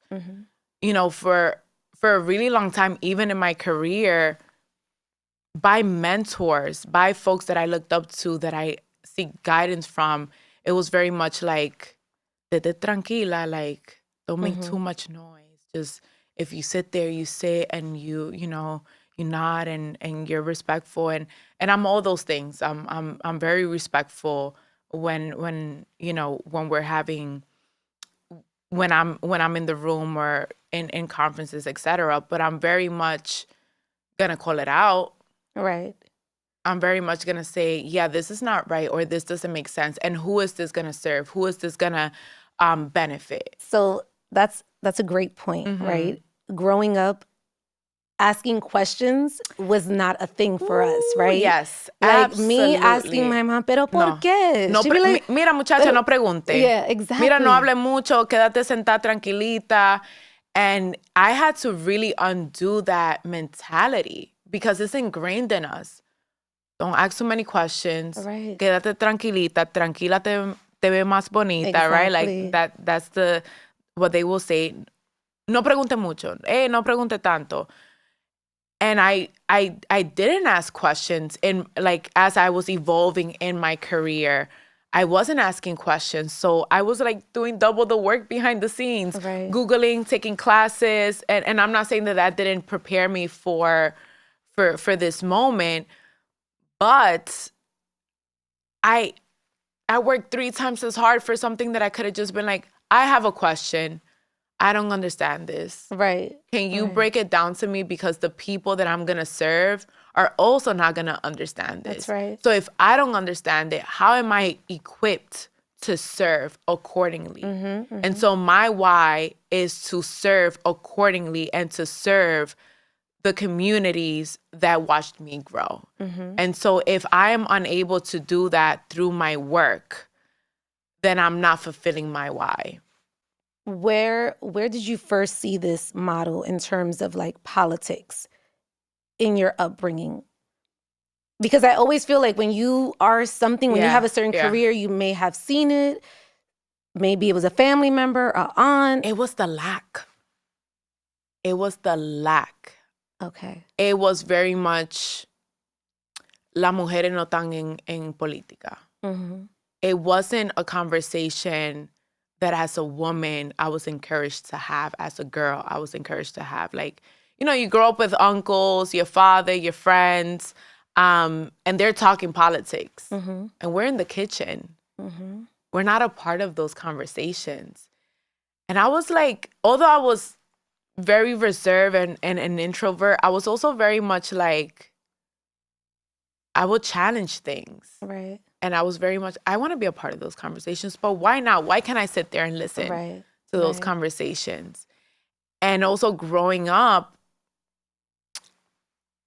You know, for a really long time, even in my career, by mentors, by folks that I looked up to, that I seek guidance from, it was very much like, "Tete tranquila," like, don't make too much noise. Just if you sit there, you sit and you know, you nod and you're respectful and I'm all those things. I'm very respectful when you know, when we're having, when I'm in the room or in conferences, etc. But I'm very much gonna call it out. Right. I'm very much gonna say, yeah, this is not right, or this doesn't make sense. And who is this gonna serve? Who is this gonna benefit? So that's a great point, right? Growing up, asking questions was not a thing for us, right? Yes, Like absolutely. me asking my mom, pero ¿por qué? No, She'd be like, mira, muchacha, no pregunte. yeah, exactly. Mira, no hable mucho, quédate sentada tranquilita. And I had to really undo that mentality because it's ingrained in us. Don't ask too many questions. Right. Quédate tranquilita. Tranquila te ve más bonita, right? Exactly. Like that's what they will say. No pregunte mucho. No pregunte tanto. And I didn't ask questions in, like, as I was evolving in my career. I wasn't asking questions. So I was like doing double the work behind the scenes, Right. Googling, taking classes. And I'm not saying that didn't prepare me for this moment, but I worked 3 times as hard for something that I could have just been like, I have a question. I don't understand this. Right. Can you break it down to me? Because the people that I'm going to serve are also not going to understand this. That's right. So if I don't understand it, how am I equipped to serve accordingly? And so my why is to serve accordingly and to serve the communities that watched me grow. And so if I am unable to do that through my work, then I'm not fulfilling my why. Where did you first see this model in terms of like politics in your upbringing? Because I always feel like when you are something, when you have a certain career, you may have seen it. Maybe it was a family member, a aunt. It was the lack. It was the lack. Okay. It was very much, las mujeres no están en política. It wasn't a conversation that as a woman I was encouraged to have, as a girl I was encouraged to have. Like, you know, you grow up with uncles, your father, your friends, and they're talking politics. And we're in the kitchen. We're not a part of those conversations. And I was like, although I was very reserved and an introvert, I was also very much like, I would challenge things. Right. And I was very much, I want to be a part of those conversations, but why not? Why can't I sit there and listen to those conversations? And also growing up,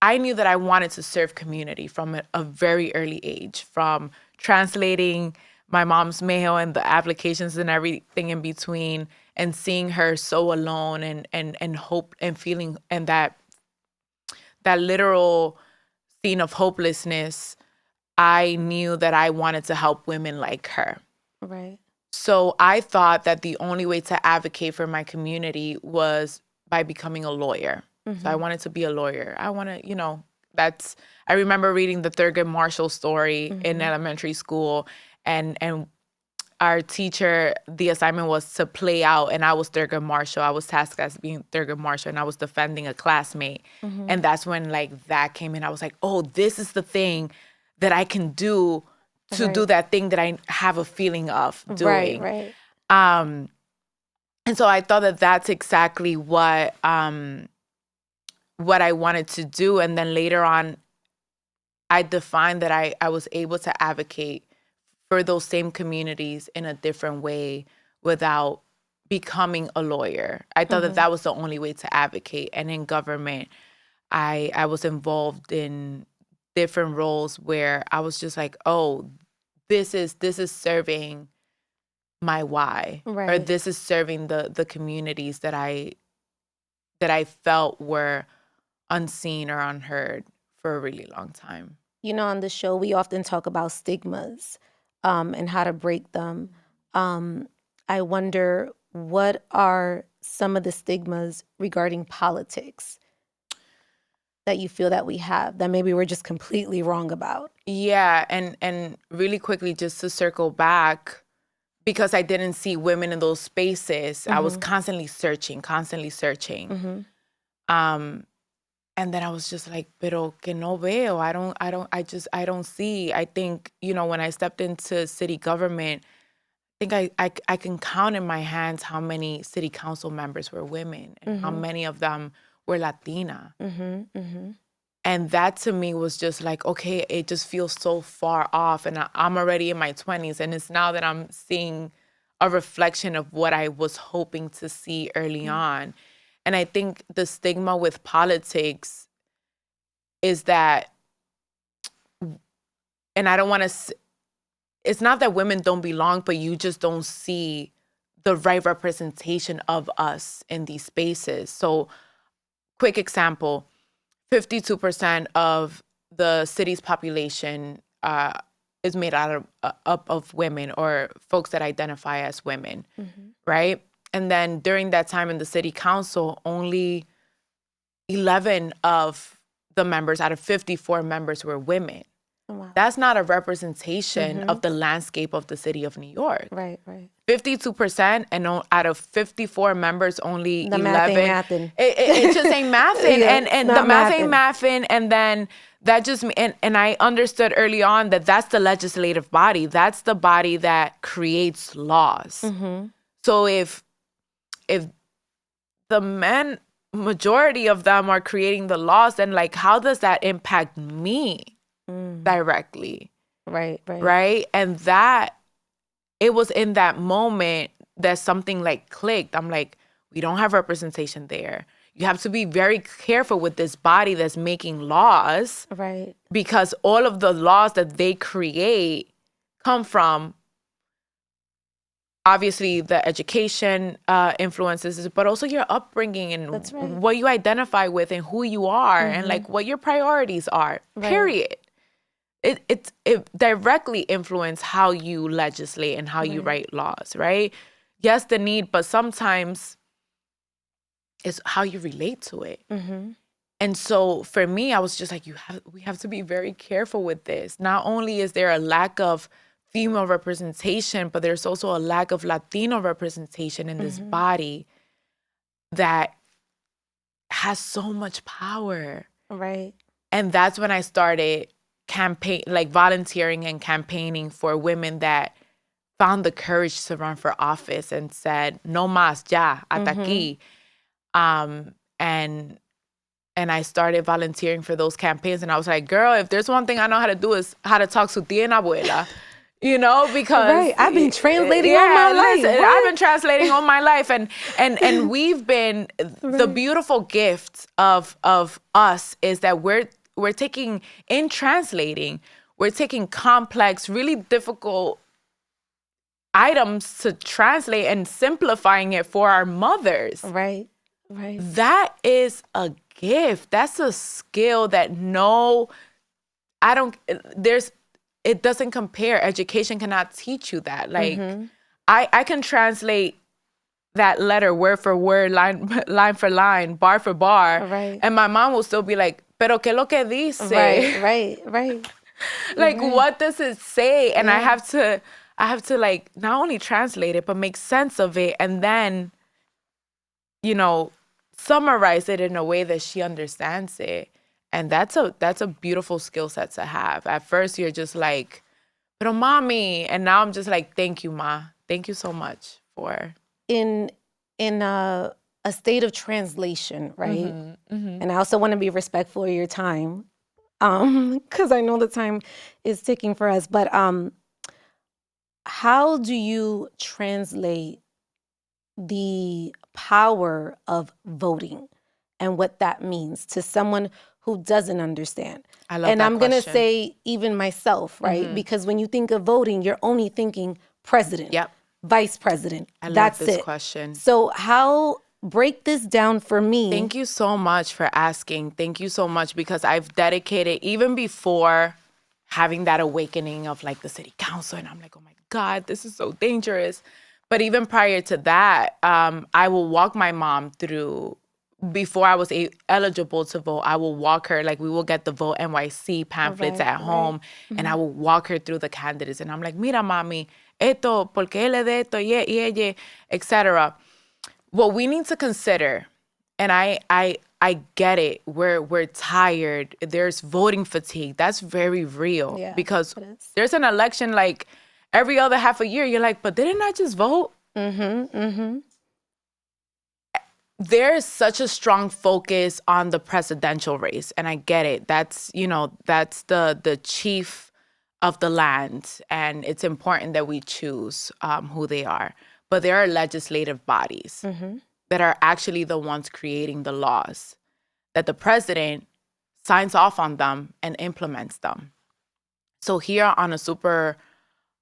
I knew that I wanted to serve community from a very early age, from translating my mom's mail and the applications and everything in between, and seeing her so alone and hope and feeling, and that literal scene of hopelessness, I knew that I wanted to help women like her. Right. So I thought that the only way to advocate for my community was by becoming a lawyer. So I wanted to be a lawyer. I want to, I remember reading the Thurgood Marshall story in elementary school, and our teacher, the assignment was to play out, and I was Thurgood Marshall. I was tasked as being Thurgood Marshall, and I was defending a classmate. And that's when that came in. I was like, oh, this is the thing that I can do to do that thing that I have a feeling of doing. Right. And so I thought that that's exactly what I wanted to do. And then later on, I defined that I was able to advocate for those same communities in a different way without becoming a lawyer. I thought that was the only way to advocate. And in government, I was involved in different roles where I was just like, oh, this is serving my why, Right. or this is serving the communities that I felt were unseen or unheard for a really long time. On the show, we often talk about stigmas and how to break them. I wonder, what are some of the stigmas regarding politics that you feel that we have that maybe we're just completely wrong about? Yeah, and really quickly, just to circle back, because I didn't see women in those spaces, I was constantly searching. And then I was just like, pero que no veo. I don't see. I think, when I stepped into city government, I think I can count in my hands how many city council members were women and how many of them were Latina. And that to me was just like, okay, it just feels so far off. And I'm already in my 20s. And it's now that I'm seeing a reflection of what I was hoping to see early on. And I think the stigma with politics is that, and I don't want to, it's not that women don't belong, but you just don't see the right representation of us in these spaces. So, quick example, 52% of the city's population is made up of women or folks that identify as women, right? And then during that time in the city council, only 11 of the members out of 54 members were women. Oh, wow. That's not a representation of the landscape of the city of New York. Right. 52%, and out of 54 members, only The 11. math ain't mathin'. It just ain't mathing. Yeah, and it's the not math ain't mathing. And then that just, and I understood early on that that's the legislative body. That's the body that creates laws. So if the men, majority of them are creating the laws, then how does that impact me directly? Right. And that, it was in that moment that something clicked. I'm like, we don't have representation there. You have to be very careful with this body that's making laws. Right. Because all of the laws that they create come from, obviously, the education influences, but also your upbringing and what you identify with and who you are and what your priorities are, period. It directly influences how you legislate and how you write laws, right? Yes, the need, but sometimes it's how you relate to it. And so for me, I was just like, we have to be very careful with this. Not only is there a lack of female representation, but there's also a lack of Latino representation in this body that has so much power. Right. And that's when I started volunteering and campaigning for women that found the courage to run for office and said, no más, ya, hasta aquí. And I started volunteering for those campaigns. And I was like, girl, if there's one thing I know how to do is how to talk su tía and abuela. Because I've been translating all my life. Listen, I've been translating all my life, and we've been the beautiful gift of us is that we're taking in translating. we're taking complex, really difficult items to translate and simplifying it for our mothers. Right. That is a gift. That's a skill that it doesn't compare. Education cannot teach you that. Like, I can translate that letter word for word, line for line, bar for bar. Right. And my mom will still be like, pero qué lo que dice? Right. Like, what does it say? And I have to like not only translate it, but make sense of it, and then, summarize it in a way that she understands it. And that's a beautiful skill set to have. At first, you're just like, pero mommy, and now I'm just like, thank you, ma. Thank you so much for in a state of translation, right? And I also want to be respectful of your time, because I know the time is ticking for us. But how do you translate the power of voting and what that means to someone who doesn't understand? I love and that I'm going to question. say even myself, right? Because when you think of voting, you're only thinking president, Yep. vice president. I love That's this it. question. So break this down for me. Thank you so much for asking. Thank you so much, because I've dedicated, even before having that awakening of like the city council, and I'm like, oh my God, this is so dangerous. But even prior to that, I will walk my mom through, before I was eligible to vote, I will walk her, like we will get the Vote NYC pamphlets at home, and I will walk her through the candidates. And I'm like, mira, mami, esto, porque él es de esto, y ella, etc. What we need to consider, and I get it, we're tired, there's voting fatigue. That's very real, because there's an election like every other half a year. You're like, but didn't I just vote? There's such a strong focus on the presidential race, and I get it. That's the chief of the land, and it's important that we choose who they are. But there are legislative bodies that are actually the ones creating the laws, that the president signs off on them and implements them. So here on a super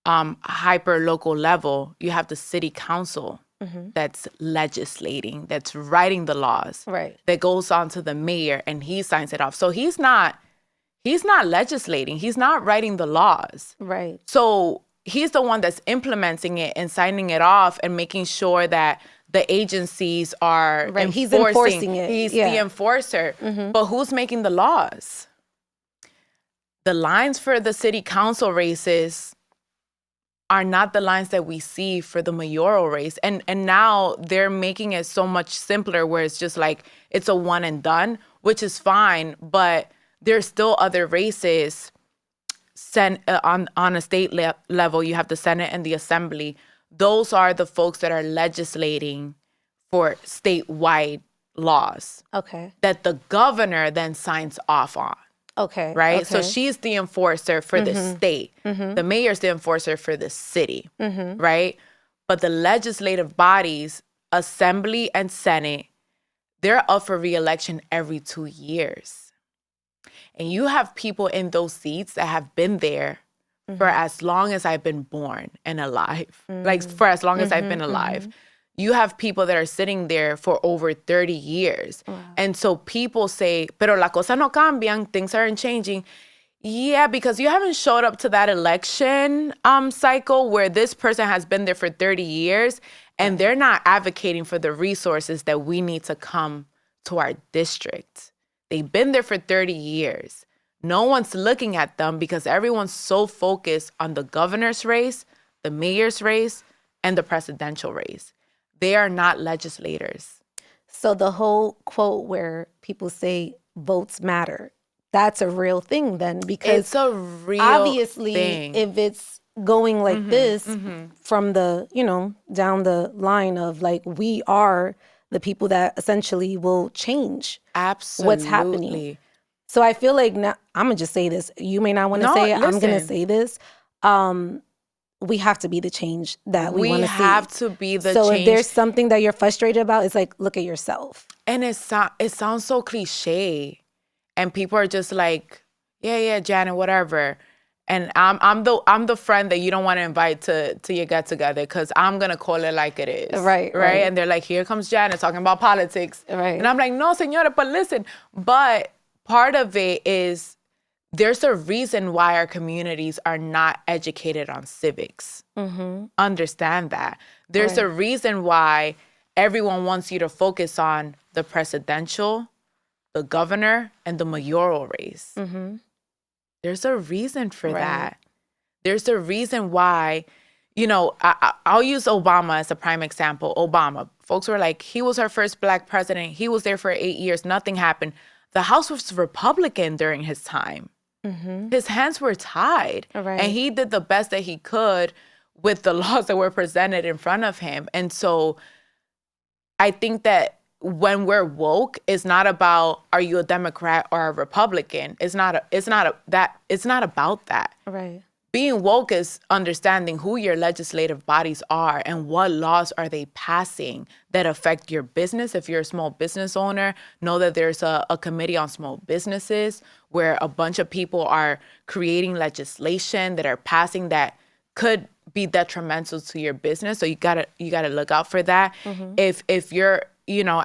hyper local level, you have the city council that's legislating, that's writing the laws, Right. that goes on to the mayor, and he signs it off. So he's not legislating, he's not writing the laws. Right. So he's the one that's implementing it and signing it off and making sure that the agencies are Right. He's enforcing it. He's the enforcer. But who's making the laws? The lines for the city council races are not the lines that we see for the mayoral race. And now they're making it so much simpler, where it's just like, it's a one and done, which is fine, but there's still other races on a state level. You have the Senate and the Assembly. Those are the folks that are legislating for statewide laws Okay. that the governor then signs off on. Okay. Right? Okay. So she's the enforcer for the state. The mayor's the enforcer for the city. Right? But the legislative bodies, Assembly and Senate, they're up for re-election every 2 years. And you have people in those seats that have been there for as long as I've been born and alive. Like, for as long as I've been alive. You have people that are sitting there for over 30 years. Wow. And so people say, pero la cosa no cambian, things aren't changing. Yeah, because you haven't showed up to that election cycle where this person has been there for 30 years, and they're not advocating for the resources that we need to come to our district. They've been there for 30 years. No one's looking at them because everyone's so focused on the governor's race, the mayor's race, and the presidential race. They are not legislators. So the whole quote where people say votes matter, that's a real thing then, because It's a real obviously thing. if it's going like this from the, down the line of like, we are the people that essentially will change Absolutely. what's happening. So I feel like now, I'm going to just say this. You may not want to No, say it. I'm going to listen. say this. We have to be the change that we want to see. We have to be the So change. if there's something that you're frustrated about, it's like, look at yourself. And it sounds so cliche. And people are just like, yeah, Janet, whatever. And I'm the friend that you don't want to invite to your get together because I'm gonna call it like it is. Right. And they're like, here comes Janet talking about politics. Right. And I'm like, no, señora, but listen. But part of it is there's a reason why our communities are not educated on civics. Understand that. There's a reason why everyone wants you to focus on the presidential, the governor, and the mayoral race. There's a reason for that. There's a reason why, I'll use Obama as a prime example. Obama, folks were like, he was our first Black president. He was there for 8 years. Nothing happened. The House was Republican during his time. His hands were tied. And he did the best that he could with the laws that were presented in front of him. And so I think that when we're woke, it's not about are you a Democrat or a Republican. It's not about that. Right. Being woke is understanding who your legislative bodies are and what laws are they passing that affect your business. If you're a small business owner, know that there's a committee on small businesses where a bunch of people are creating legislation that are passing that could be detrimental to your business. So you gotta look out for that. If you're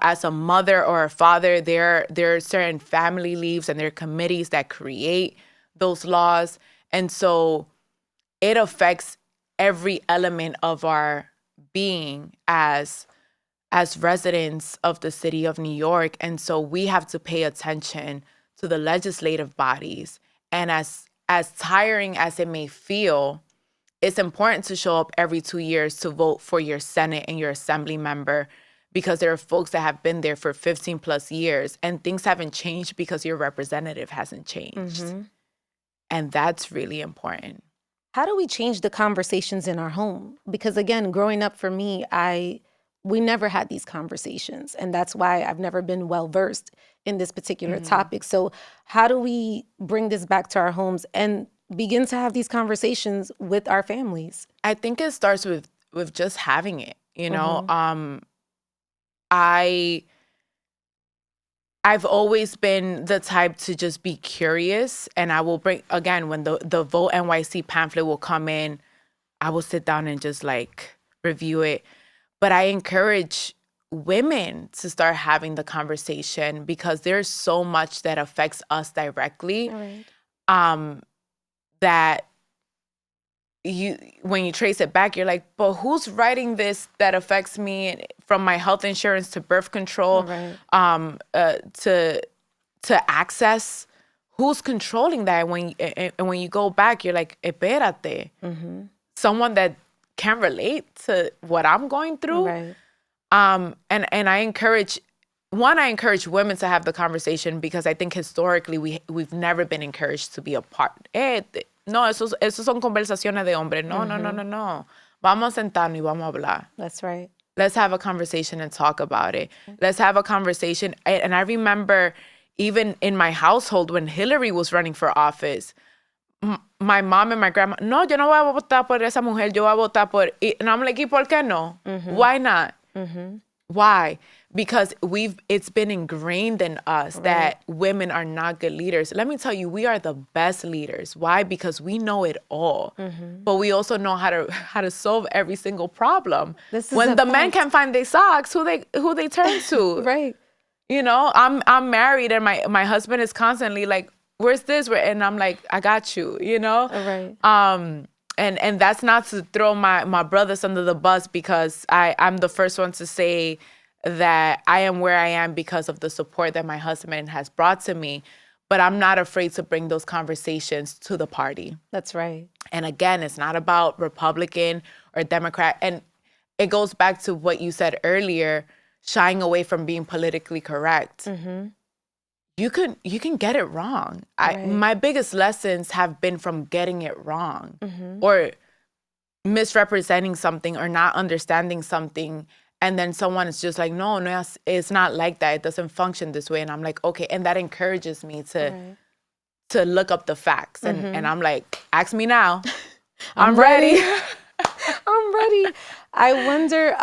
as a mother or a father, there are certain family leaves and there are committees that create those laws. And so it affects every element of our being as residents of the city of New York. And so we have to pay attention to the legislative bodies. And as tiring as it may feel, it's important to show up every 2 years to vote for your Senate and your assembly member, because there are folks that have been there for 15 plus years and things haven't changed because your representative hasn't changed. And that's really important. How do we change the conversations in our home? Because again, growing up for me, we never had these conversations. And that's why I've never been well-versed in this particular topic. So how do we bring this back to our homes and begin to have these conversations with our families? I think it starts with just having it, I've always been the type to just be curious, and I will bring, again, when the Vote NYC pamphlet will come in, I will sit down and just review it. But I encourage women to start having the conversation because there's so much that affects us directly. That when you trace it back, you're like, but who's writing this that affects me, from my health insurance to birth control, to access? Who's controlling that? And when you go back, you're like, espérate. Someone that can relate to what I'm going through. And I encourage women to have the conversation because I think historically we've never been encouraged to be a part. No, esos son conversaciones de hombre. No. Vamos a sentarnos y vamos a hablar. That's right. Let's have a conversation and talk about it. Let's have a conversation. And I remember even in my household when Hillary was running for office, my mom and my grandma, no, yo no voy a votar por esa mujer, yo voy a votar por... And I'm like, ¿y por qué no? Why not? Why? Because it's been ingrained in us that women are not good leaders. Let me tell you, we are the best leaders. Why? Because we know it all. But we also know how to solve every single problem. When the men can't find their socks, who they turn to? Right. I'm married and my husband is constantly like, where's this? And I'm like, I got you, Right. And that's not to throw my brothers under the bus, because I'm the first one to say that I am where I am because of the support that my husband has brought to me. But I'm not afraid to bring those conversations to the party. That's right. And again, it's not about Republican or Democrat. And it goes back to what you said earlier, shying away from being politically correct. You can get it wrong. My biggest lessons have been from getting it wrong or misrepresenting something or not understanding something. And then someone is just like, no, it's not like that. It doesn't function this way. And I'm like, okay. And that encourages me to look up the facts. And I'm like, ask me now. I'm ready. I'm ready. I wonder,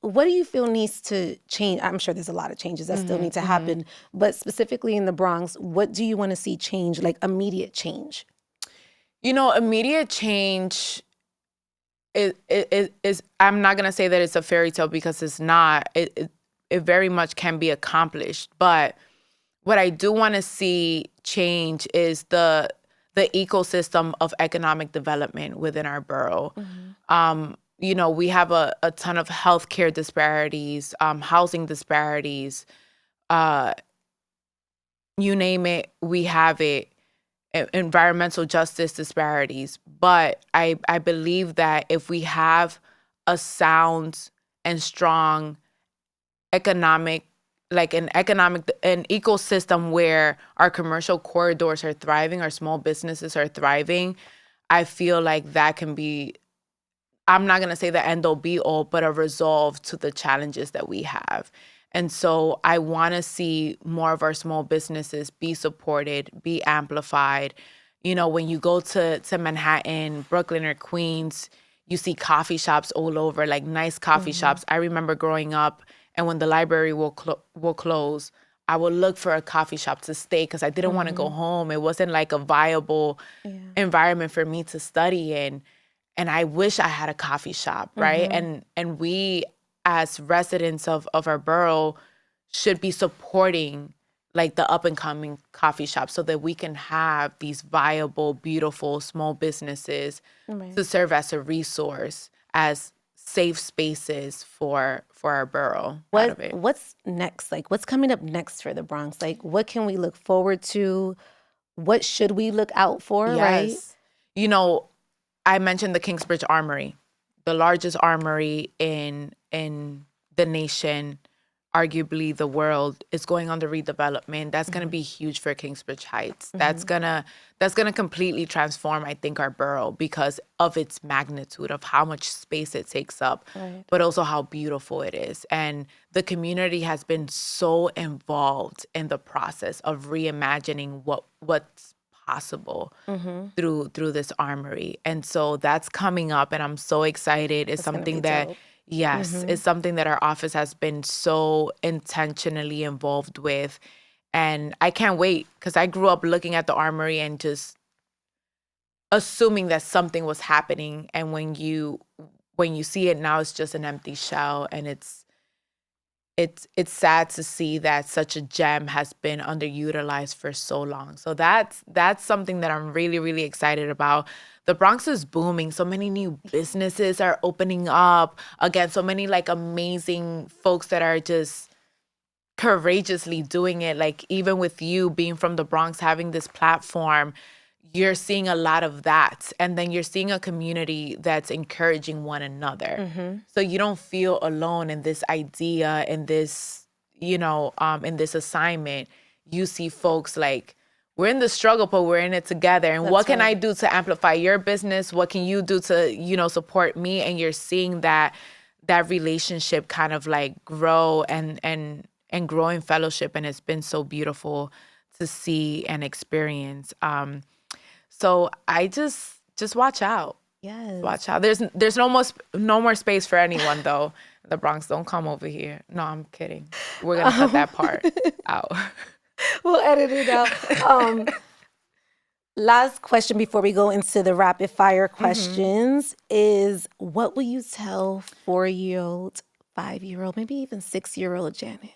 what do you feel needs to change? I'm sure there's a lot of changes that still need to happen. But specifically in the Bronx, what do you want to see change, like immediate change? Immediate change is I'm not going to say that it's a fairy tale because it's not. It very much can be accomplished. But what I do want to see change is the ecosystem of economic development within our borough. We have a ton of healthcare disparities, housing disparities, you name it, we have it. Environmental justice disparities. But I believe that if we have a sound and strong economic, like an ecosystem where our commercial corridors are thriving, our small businesses are thriving, I feel like that can be, I'm not going to say the end all be all, but a resolve to the challenges that we have. And so I want to see more of our small businesses be supported, be amplified. When you go to Manhattan, Brooklyn, or Queens, you see coffee shops all over, like nice coffee shops. I remember growing up, and when the library will close, I would look for a coffee shop to stay because I didn't want to go home. It wasn't like a viable environment for me to study in. And I wish I had a coffee shop, right? And we, as residents of our borough, should be supporting like the up and coming coffee shops so that we can have these viable, beautiful small businesses to serve as a resource, as safe spaces for our borough. What's next? Like, what's coming up next for the Bronx? Like, what can we look forward to? What should we look out for, right? I mentioned the Kingsbridge Armory, the largest armory in the nation, arguably the world, is going under redevelopment. That's going to be huge for Kingsbridge Heights. That's gonna completely transform, I think, our borough because of its magnitude, of how much space it takes up, but also how beautiful it is. And the community has been so involved in the process of reimagining what's possible through this armory. And so that's coming up, and I'm so excited. It's something that dope. Yes, it's something that our office has been so intentionally involved with. And I can't wait because I grew up looking at the armory and just assuming that something was happening. And when you see it now, it's just an empty shell. And it's sad to see that such a gem has been underutilized for so long. So that's something that I'm really, really excited about. The Bronx is booming. So many new businesses are opening up. Again, so many like amazing folks that are just courageously doing it. Like even with you being from the Bronx, having this platform, you're seeing a lot of that. And then you're seeing a community that's encouraging one another. So you don't feel alone in this idea, in this, in this assignment. You see folks like, we're in the struggle, but we're in it together. And what can I do to amplify your business? What can you do to, support me? And you're seeing that relationship kind of like grow and grow in fellowship. And it's been so beautiful to see and experience. So I just watch out. Yes. Watch out. There's no more space for anyone though. The Bronx, don't come over here. No, I'm kidding. We're gonna cut that part out. We'll edit it out. Last question before we go into the rapid fire questions is, what will you tell 4-year-old, 5-year-old, maybe even 6-year-old Janet?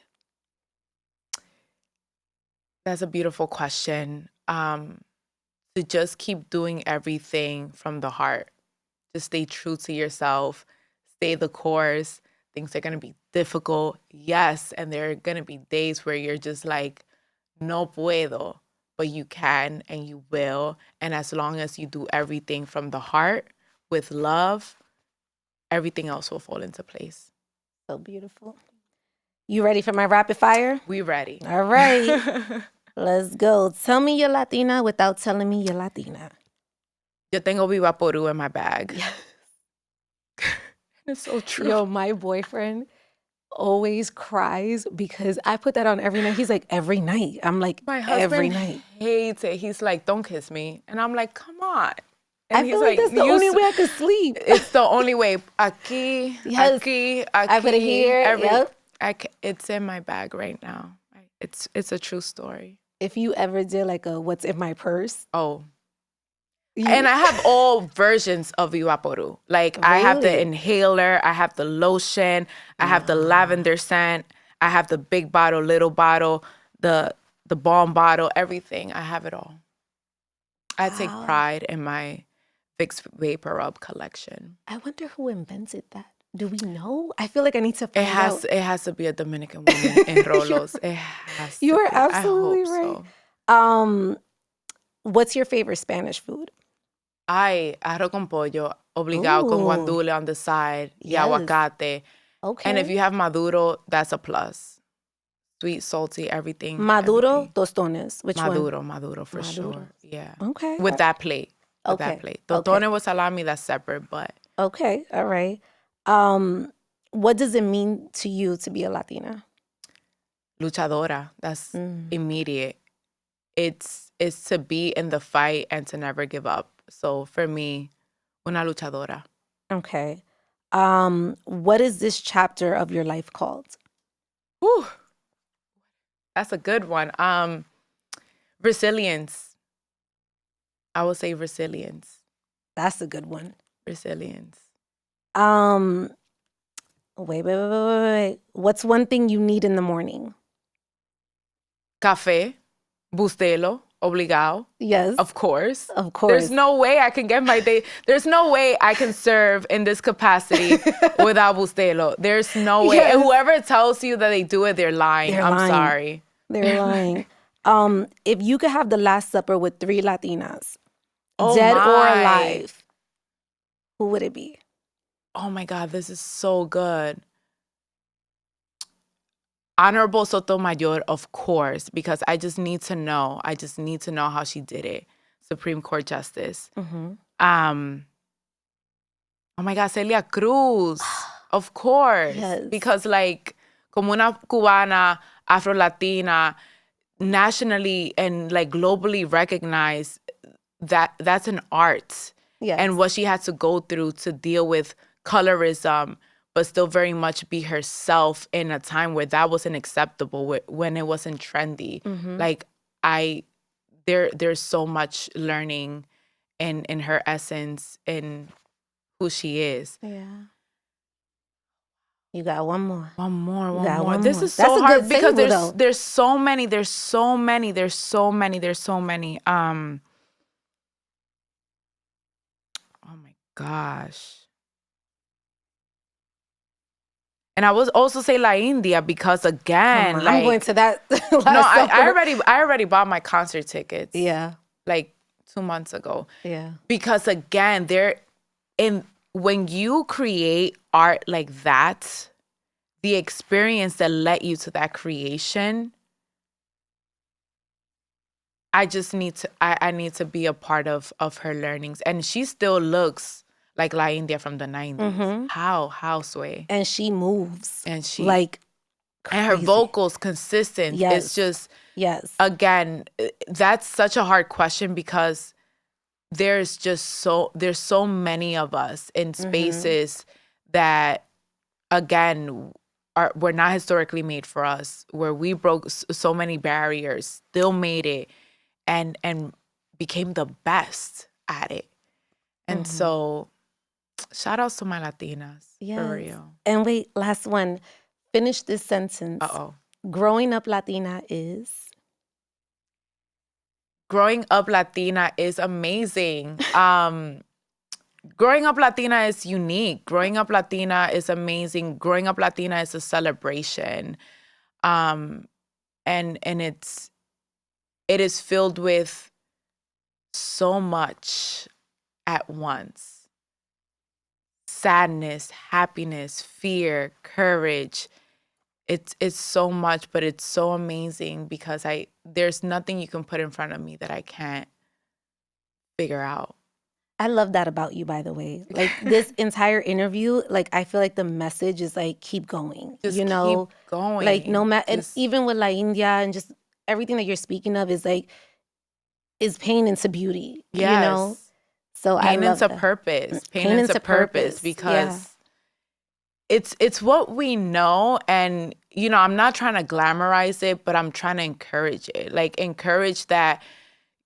That's a beautiful question. To just keep doing everything from the heart. Just stay true to yourself. Stay the course. Things are going to be difficult. Yes. And there are going to be days where you're just like, no puedo. But you can and you will. And as long as you do everything from the heart with love, everything else will fall into place. So beautiful. You ready for my rapid fire? We ready. All right. Let's go. Tell me you're Latina without telling me you're Latina. Yo tengo Viva Peru in my bag. Yes. It's so true. Yo, my boyfriend always cries because I put that on every night. He's like, every night. I'm like, my husband every night. Hates it. He's like, don't kiss me. And I'm like, come on. And I feel like that's the only way I could sleep. It's the only way. Aquí, yes. aquí. I put it here. Yep. It's in my bag right now. It's a true story. If you ever did like a what's in my purse. Oh, And I have all versions of Iwaporu. Like, I have the Really? inhaler, I have the lotion, I have the lavender scent, I have the big bottle, little bottle, the balm bottle, everything. I have it all. I take pride in my Vicks Vapor Rub collection. I wonder who invented that. Do we know? I feel like I need to find out. It has to be a Dominican woman in Rolos. It has to You are be. absolutely I right. hope so. What's your favorite Spanish food? Arroz con pollo, obligado con Ooh. guandule on the side, y Yes. aguacate. Okay. And if you have maduro, that's a plus. Sweet, salty, everything. Maduro, everything. tostones. Which one? Maduro for sure. Yeah. Okay. With that plate. With Okay. that plate. Tostones with salami, that's separate, but Okay. All right. What does it mean to you to be a Latina? luchadora, that's immediate. It's to be in the fight and to never give up. So for me, una luchadora. Okay. What is this chapter of your life called? Whew. That's a good one. Resilience. I will say resilience. That's a good one. Resilience. Wait. What's one thing you need in the morning? Café, bustelo, obligado. Yes. Of course. Of course. There's no way I can get my day. There's no way I can serve in this capacity without bustelo. There's no way. Yes. And whoever tells you that they do it, they're lying. They're I'm lying. sorry. They're lying. If you could have the Last Supper with 3 Latinas, Oh dead or my. alive, who would it be? Oh my God, this is so good. Honorable Sotomayor, of course, because I just need to know. I just need to know how she did it. Supreme Court Justice. Mm-hmm. Oh my God, Celia Cruz. Of course. Yes. Because like, como una cubana, Afro-Latina, nationally and like globally recognized, that's an art. Yes. And what she had to go through to deal with colorism, but still very much be herself in a time where that wasn't acceptable, when it wasn't trendy. Mm-hmm. Like there's so much learning in her essence and who she is. Yeah. You got one more. One more. got one This more. is That's so a hard good because single, though. there's so many. Oh my gosh. And I was also say La India because again, I'm like going to that. I already bought my concert tickets. Yeah. Like 2 months ago. Yeah. Because again, when you create art like that, the experience that led you to that creation, I just need to I need to be a part of her learnings. And she still looks like La India from the 90s. Mm-hmm. How sway. And she moves. And she like and her crazy. vocals consistent. Yes. It's just Yes. again, that's such a hard question because there's so many of us in spaces that again were not historically made for us, where we broke so many barriers, still made it and became the best at it. And so shout outs to my Latinas. Yes. For real. And wait, last one. Finish this sentence. Growing Up Latina is? Growing Up Latina is amazing. Growing Up Latina is unique. Growing Up Latina is amazing. Growing Up Latina is a celebration. And it is filled with so much at once. Sadness, happiness, fear, courage. It's so much, but it's so amazing because there's nothing you can put in front of me that I can't figure out. I love that about you, by the way. Like this entire interview, like I feel like the message is like keep going. Just you know, keep going. like no matter, and even with La India and just everything that you're speaking of is like is pain into beauty. Yes. You know, so I pain love into that. purpose. Pain Pain into into purpose purpose, because it's what we know, and you know, I'm not trying to glamorize it, but I'm trying to encourage it. Like encourage that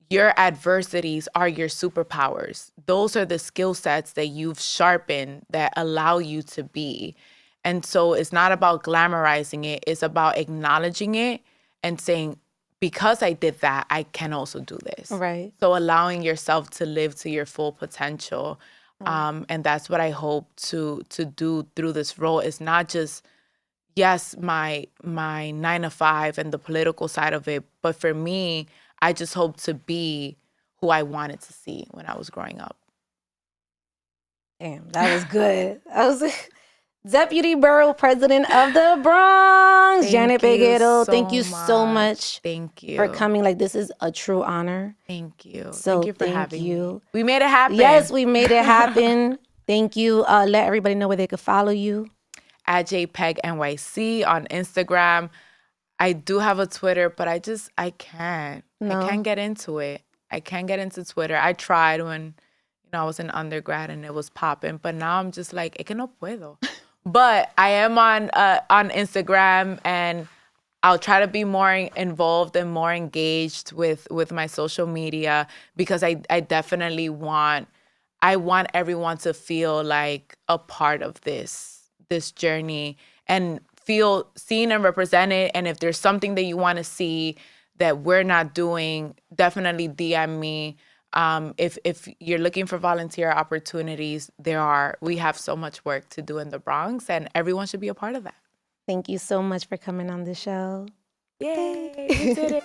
your adversities are your superpowers. Those are the skill sets that you've sharpened that allow you to be. And so it's not about glamorizing it. It's about acknowledging it and saying, because I did that, I can also do this. Right. So allowing yourself to live to your full potential. And that's what I hope to do through this role. Is not just, yes, my 9 to 5 and the political side of it, but for me, I just hope to be who I wanted to see when I was growing up. Damn, that was good. That was Deputy Borough President of the Bronx, Janet Peguero. Thank you so much. Thank you for coming. Like, this is a true honor. Thank you. So thank you for having me. We made it happen. Yes, we made it happen. Thank you. Let everybody know where they could follow you. At JPEG-NYC on Instagram. I do have a Twitter, but I can't. No. I can't get into it. I can't get into Twitter. I tried when I was in undergrad and it was popping, but now I'm just like, es que no puedo. But I am on Instagram, and I'll try to be more involved and more engaged with my social media, because I definitely want everyone to feel like a part of this journey and feel seen and represented. And if there's something that you want to see that we're not doing, definitely DM me. If you're looking for volunteer opportunities, we have so much work to do in the Bronx, and everyone should be a part of that. Thank you so much for coming on the show. Yay, we did it.